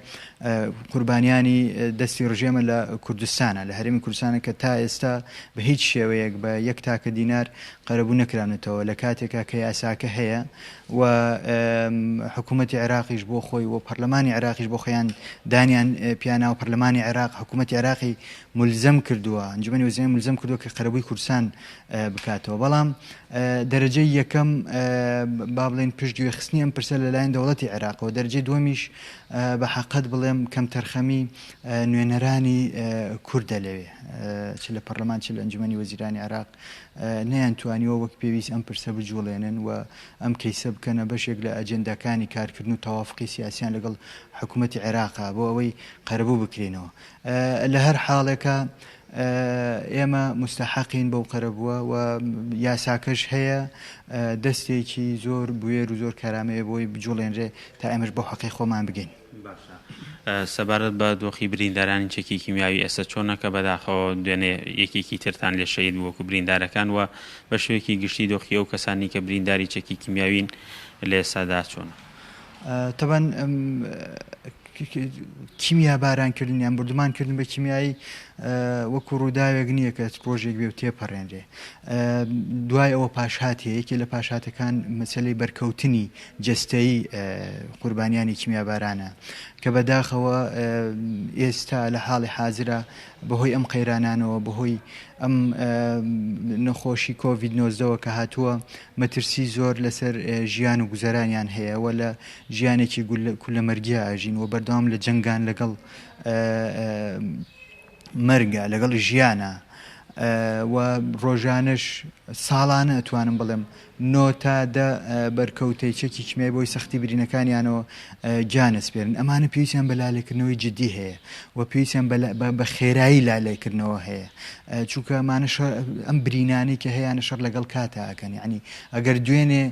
قوربانیانی دەستی ڕژێمە لە کوردستانە لە هەرێمی کوردستانە کە تا ئێستا بە هیچ شێوەیەک بە 1 تاکە دینار قەرەبوو نەکراونێتەوە لە کاتێکا کە یاساکە هەیە و حکوومەتی عێراقیش بۆ خۆی و پەرلەمانی عێراقیش بۆ خۆیان دانیان پیانە و پەرلەمانی عێراق حکوومەتی عێراقی ملزم کردووە، ئەنجومەنی وەزیران ملزم کردووە کە قەرەبووی کوردستان بکاتەوە، بەڵام دەرەجەی یەکەم با بڵێن پشتگوێ خستنی ئەم پرسە لەلایەن دەوڵەتی عێراقەوە، دەرەجەی دووەمیش بە حەقەت بڵێم کەم تەرخەمی نوێنەرانی کوردە لەوێ چ لە پەرلەمان چ لە ئەنجومەنی وەزیرانی عێراق نەیان توانیوە وەک پێویست ئەم پرسە بجوڵێنن و ئەم کەیسە بکەنە بەشێک لە ئەجێنداکانی کارکردن و تەوافقی سیاسیان لەگەڵ حکوومەتی عێراقا بۆ ئەوەی قەرەبوو بکرێنەوە. لە هەر حاڵێکە ئێمە مستحقین بەو قەرەبووە و یاساکەش هەیە دەستێکی زۆر بوێر و زۆر کارامەیە بۆی بجوڵێنرێ تا ئێمەش بۆ حەقی خۆمان بگەین. سەبارەت بە دۆخی بریندارانی چەکی کیمیاوی ئێستا چۆنەکە بەداخەوە دوێنێ یەکێکی ترتان لێ شەید وەکو بریندارەکان وە بە شوێکی گشتی دۆخی ئەو کەسانی کە برینداری چەکی کیمیاوین لە ئێستادا چۆنە؟ طبعا کیمیا بارانکردنیان بردومانکردن بە کیمیایی وەکو ڕووداوێک نییە کە ڕۆژێک بێ و تێپەڕێنرێ. دوای ئەوە پاشهات هەیە یەکێ لە پاشهاتەکان مەسەلەی بەرکەوتنی جەستەیی قوربانیانی کیمیا بارانە کە بەداخەوە ئێستا لە حاڵی حازرە بەهۆی ئەم قەیرانانەوە بەهۆی ئەم نەخۆشی کۆڤید-19 کە هاتووە مەترسی زۆر لەسەر ژیان و گوزەرانیان هەیە و لە ژیانێکی کولەمەرگیا ئاژین و بەردەوام لە جەنگان لەگەڵ مەرگە لەگەڵ ژیانە و ڕۆژانش ساڵانە ئەتوانم بڵێم 9 تا 10 بەرکەوتەی چەکی کیمیایی بۆی سەختی برینەکانیانەوە جانەسپێرن. ئەمانە پێویستیان بە لالێکردنەوەی جدی هەیە و پێویستیان بە خێرایی لالێکردنەوە هەیە چونکە ئەمانە ئەم برینانەی کە هەیەیانە شەڕ لەگەڵ کاتە ئەکەن. یعنی ئەگەر دوێنێ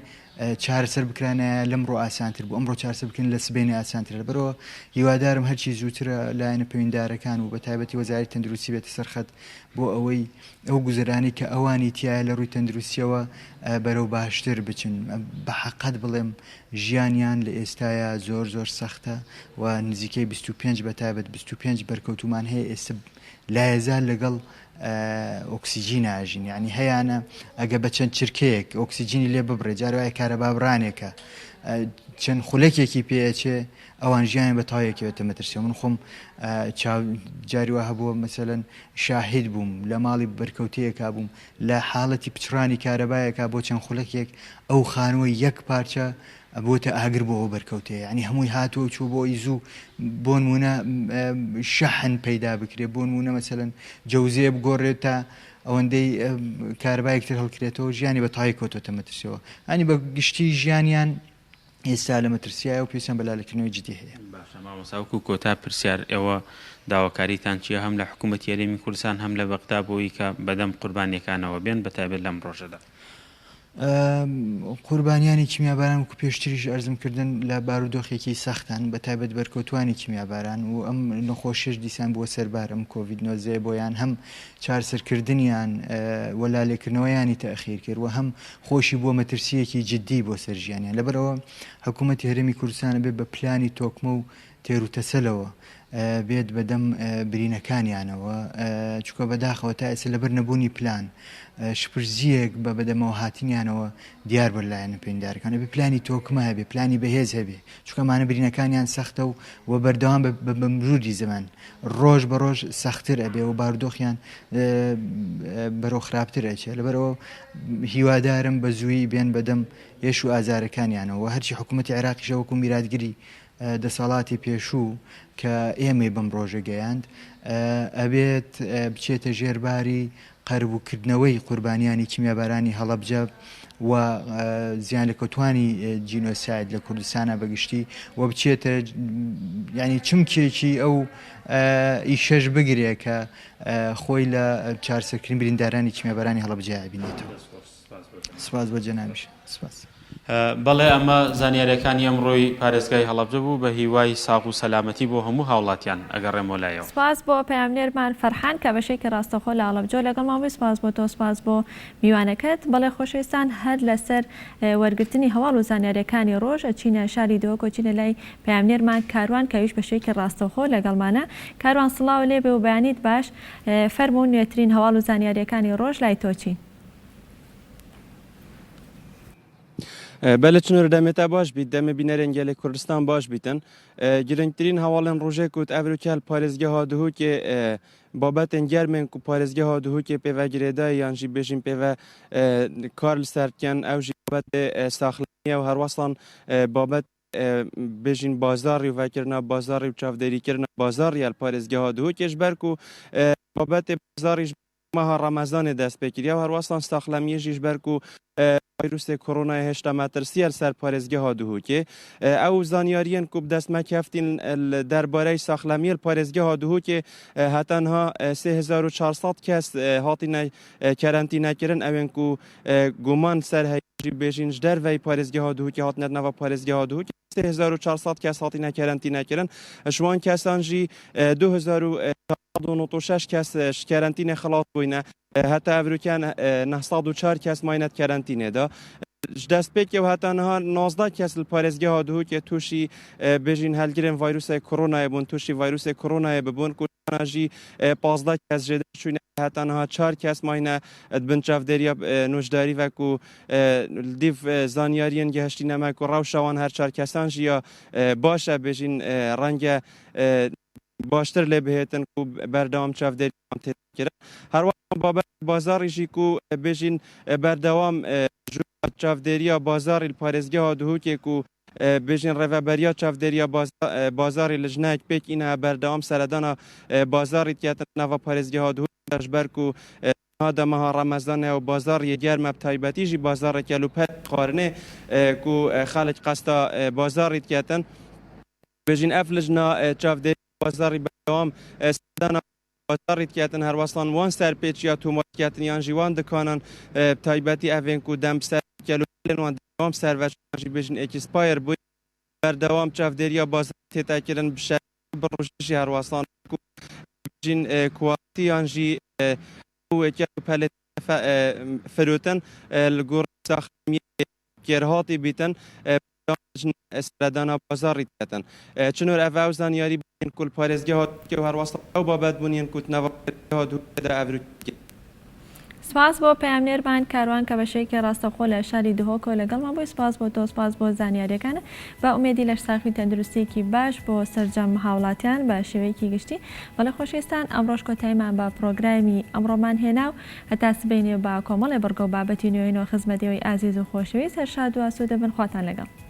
چارەسەر بکرانە لەمڕۆ ئاسانتر بوو ئەمڕۆ چارەسەر بکەن لە سبێنی ئاسانترە. بەرەوە هیوادارم هەرچی زووترە لایەنە پەیوەنددارەکان و بە تایبەتی وەزارەتی تەندروستی بێتە سەرخەت بۆ ئەوەی ئەو گوزەرانی کە ئەوانی تایە لە ڕووی تەندروستیەوە بەرەو باشتر بچن. بە حەقەت بڵێم ژیانیان لە ئێستاە زۆر زۆر سەختە و نزیکەی 25 بە تایبەت 25 بەرکەوتومان هەیە ئێستا لایەزار لەگەڵ ئۆکسیجین ئاژین. یعنی هەیەە ئەگە بە چەند چرکەیەک ئۆکسیجینی لێ ببڕێ جارواایە کارەبابڕانێکە چەند خولەکێکی پێچێ ئەوان ژیان بە تاویەکەوێتە مەترسیە. من خۆم جاریوە هەبووە مەسەلەن شاهید بووم لە ماڵی بەرکەوتەیەکا بووم لە حاڵەتی پچڕانی کارەبایەکە بۆ چەند خولەکێک ئەو خانووە یەک پارچە بۆتە ئاگر بۆ ئەو بەرکەوتەیە. ینی هەمووی هاتووە چوو بۆ ئیزوو بۆ نمونە شەحن پەیدا بکرێ بۆ نمونە مەسەلەن جەوزێ بگۆڕێت تا ئەوەندەی کارەبایەکتر هەڵکرێتەوە ژیانی بە تای کۆتۆتە مەترسیەوە. ئەنی بە گشتی ژیانیان ئێستا لە مەترسیایە و پێویستیان بە لالێکردنەوەی جدی هەیە. مامۆساوکو کۆتا پرسیار ئێوە داواکاریتان چیە هەم لە حکوومەتی هەرێمی کوردستان هەم لە بەغدا بۆی کە بەدەم قوربانیەکانەوە بێن بەتایبەت لەم ڕۆژەدا؟ قوربانیانی کیمیاباران وەکو پێشتریش ئەرزمکردن لە بارودۆخێکی سەختان بە تایبەت بەرکەوتوانی کیمیاباران و ئەم نەخۆشیش دیسان بۆ سەربارم کۆڤید-19 بۆیان هەم چارەسەرکردنیان وەلالێکردنەوەیانی تەخیر کرد و هەم خۆشی بۆ مەترسیەکی جدی بۆ سەرژیانیان. لەبەرەوە حکوومەتی هەرێمی کوردستانە بێت بە پلانی تۆکمە و تێروتەسەلەوە بێت بەدەم برینەکانیانەوە چکە بەداخەوە تا ئێستا لەبەر نەبوونی پلان شپرزیەک بە بەدەمەوە هاتنیانەوە دیار بەر لایەنە پەیوەنددارەکان بێ پلانی تۆکمە هەبێ پلانی بەهێز هەبێ چکەمانە برینەکانیان سەختە و بەردەوام بە مرۆری زەمان ڕۆژ بە ڕۆژ سەختتر ئەبێ و بارودۆخیان بەرەو خراپتر ئەچێ. لەبەرەوە هیوادارم بە زووی بێن بەدەم هێش و ئازارەکانیانەوە هەرچی حکوومەتی عێراقیش وەکو میراتگیری دەسەڵاتی پێشوو کە ئێمەی بەم ڕۆژە گەیاند ئەبێت بچێتە ژێرباری قەربووکردنەوەی قوربانیانی کیمیابارانی هەڵەبجە و زیان لە کەوتوانی جینۆساید لە کوردستانە بەگشتی و بچێتە ینی چمکێکی ئەو ئیشەش بگرێ کە خۆی لە چارەسەرکردنی بریندارانی کیمیابارانی هەڵەبجە بینێتەوە. سپاس بۆ جەنابش. سپاس. بەڵێ ئەمە زانیاریەکانی ئەمڕۆی پارێزگای هەڵەبجە بوو بە هیوای ساغ و سەلامەتی بۆ هەموو هاوڵاتیان ئەگەڕێمەوە لایەوە. سپاس بۆ پەیامنێرمان فەرحان کە بەشێکی ڕاستەخۆ لە هەڵەبجە لەگەڵمان سپاس بۆ تۆ سپاس بۆ میوانەکەت. بەڵێ خۆشەویستان هەر لەسەر وەرگرتنی هەواڵ و زانیاریەکانی ڕۆژ ئەچینە شاری دۆکۆ چینە لای پەیامنێرمان کاروان کەویش بەشێکی ڕاستەخۆ لەگەڵمانە. کاروان سڵاو لێ بێ و بەیانیت باش فەرموون نوێترین هەواڵ و زانیاریەکانی ڕۆژ لای تۆچین. بەلە چنۆر دەمێتە باش بیت دەمە بینەرێن گەلێ کوردستان باش بیتن گرنگترین هەواڵێن ڕۆژێک وت ئەڤروکال پارێزگە هادوهوکێ بابەتێن گەرمێن و پارێزگە هادوهوکێ پێڤەگرێدا یانژی بێژین پێڤە کارل سەرکەن ئەوژی بابەت ساخلانیە و هەروەسڵان بابەت بێژین بازاری و ڤەکردنا بازاری و چاودێریکردنا بازاری هەل پارێزگە هادوهوکێش بەرک و بابەتێ بازاریش ماها ڕەمەزانێ دەست پێکردیا و هەروەسڵان ساخلەمیەژیش بەرک و ڤایرۆسی کۆرۆنای هێشتا مەترسیە سەر پارێزگە هادوهوکێ ئەو زانیاریەن کو دەستمە کەفتین دەربارەی ساخلەمیە پارێزگە هادوهوکێ هەتەنها 3400 کەس هاتینە کەرەنتینەکردن ئەوێن کو گومان سەر بێژین دەرڤی پارێزگەها دووکی هاتنە ناوە پارێزگەها دووکی 3400 کەس هاتینە کەرەنتینەکردن شوان کەسانژی 2496 کەس کەرەنتینە خلاص بووینە هەتا ئەڤروکیان 904 کەس ماینەت کەرەنتینێدا دەستپێکەوە هەتانەها 19 کەس پارێزگەها دووکێ تووشی بێژین هەلگرن ڤایرۆسی کۆرۆنایە بوون تووشی ڤایرۆسی کۆرۆنایە ببوون کوژی 15 کەس ژێدە چوونە هەتانەها 4 کەس ماینە بن چاودێریە نوشداری وەکو دیڤ زانیاریان گەهشتی نەمەک و ڕەوشەوان هەر 4 کەسان ژیە باشە بێژین ڕەنگە باشتر لێ بهێتن و بەردەوام چاودێریان تێکرد هەروە بابەت بازاڕیژی و بێژین بەردەوام چاودێریە بازاری پارێزگەها دووکێک و بێژین ڕێڤەبەریە چاودێریە بازاری لە ژنایك پێکینە بەردەوام سەردانە بازاری تیاتر ناوە پارێزگەها دوو دەشبەرک و دەمەها ڕەمەزانە و بازار یەگەرمە تایبەتیژی بازارێکە لوپەت خواردنێ و خەڵک قەستە بازاری تیاتن بێژین ئەف لژنا چاودێری بازاری بەردەوام سەردانە بازاری تیاتن هەروەسان وان سەرپێچیا تومارکاتنیان ژیوان دکانان تایبەتی ئەڤێن و دەم سەرکەلوان دەوام سەرڤەشی بێژین ئێکسپایر بووی بەردەوام چاودێریە بازار تێتاکردن بشە بڕۆژی هەروەسان بێژین کواتیانژی پەلێت فرۆتن لە گۆڕ ساخمی گێرهاتی بیتن سەردانە بازاری تێتن چنۆر ئەڤاو زانیاری بین کول پارێزگەها و هەروەسان ئەو بابەت بوونین کوتنەوە دوودا ئەڤروکی سپاس بۆ پەیامنێرمان کاروان کە بەشەیەکی ڕاستەخۆ لە شاری دهۆکۆ لەگەڵمان بۆی سپاس بۆ تۆ سپاس بۆ زانیاریەکانە بە ئومێدی لە ساخی تەندروستێکی باش بۆ سەرجەم هاوڵاتیان بە شێوەیەکی گشتی بەڵێ خۆشویستان ئەمڕۆژ کۆتاییمان بە پرۆگرامی ئەمڕۆمان هێنا و هەتا سبەینێ بە کۆمەڵێ بەرگە و بابەتی نوێنەوە خزمەتیەوەی ئازیز و خۆشەویست هەر شاد و ئاسوودە بن خواتان لەگەڵ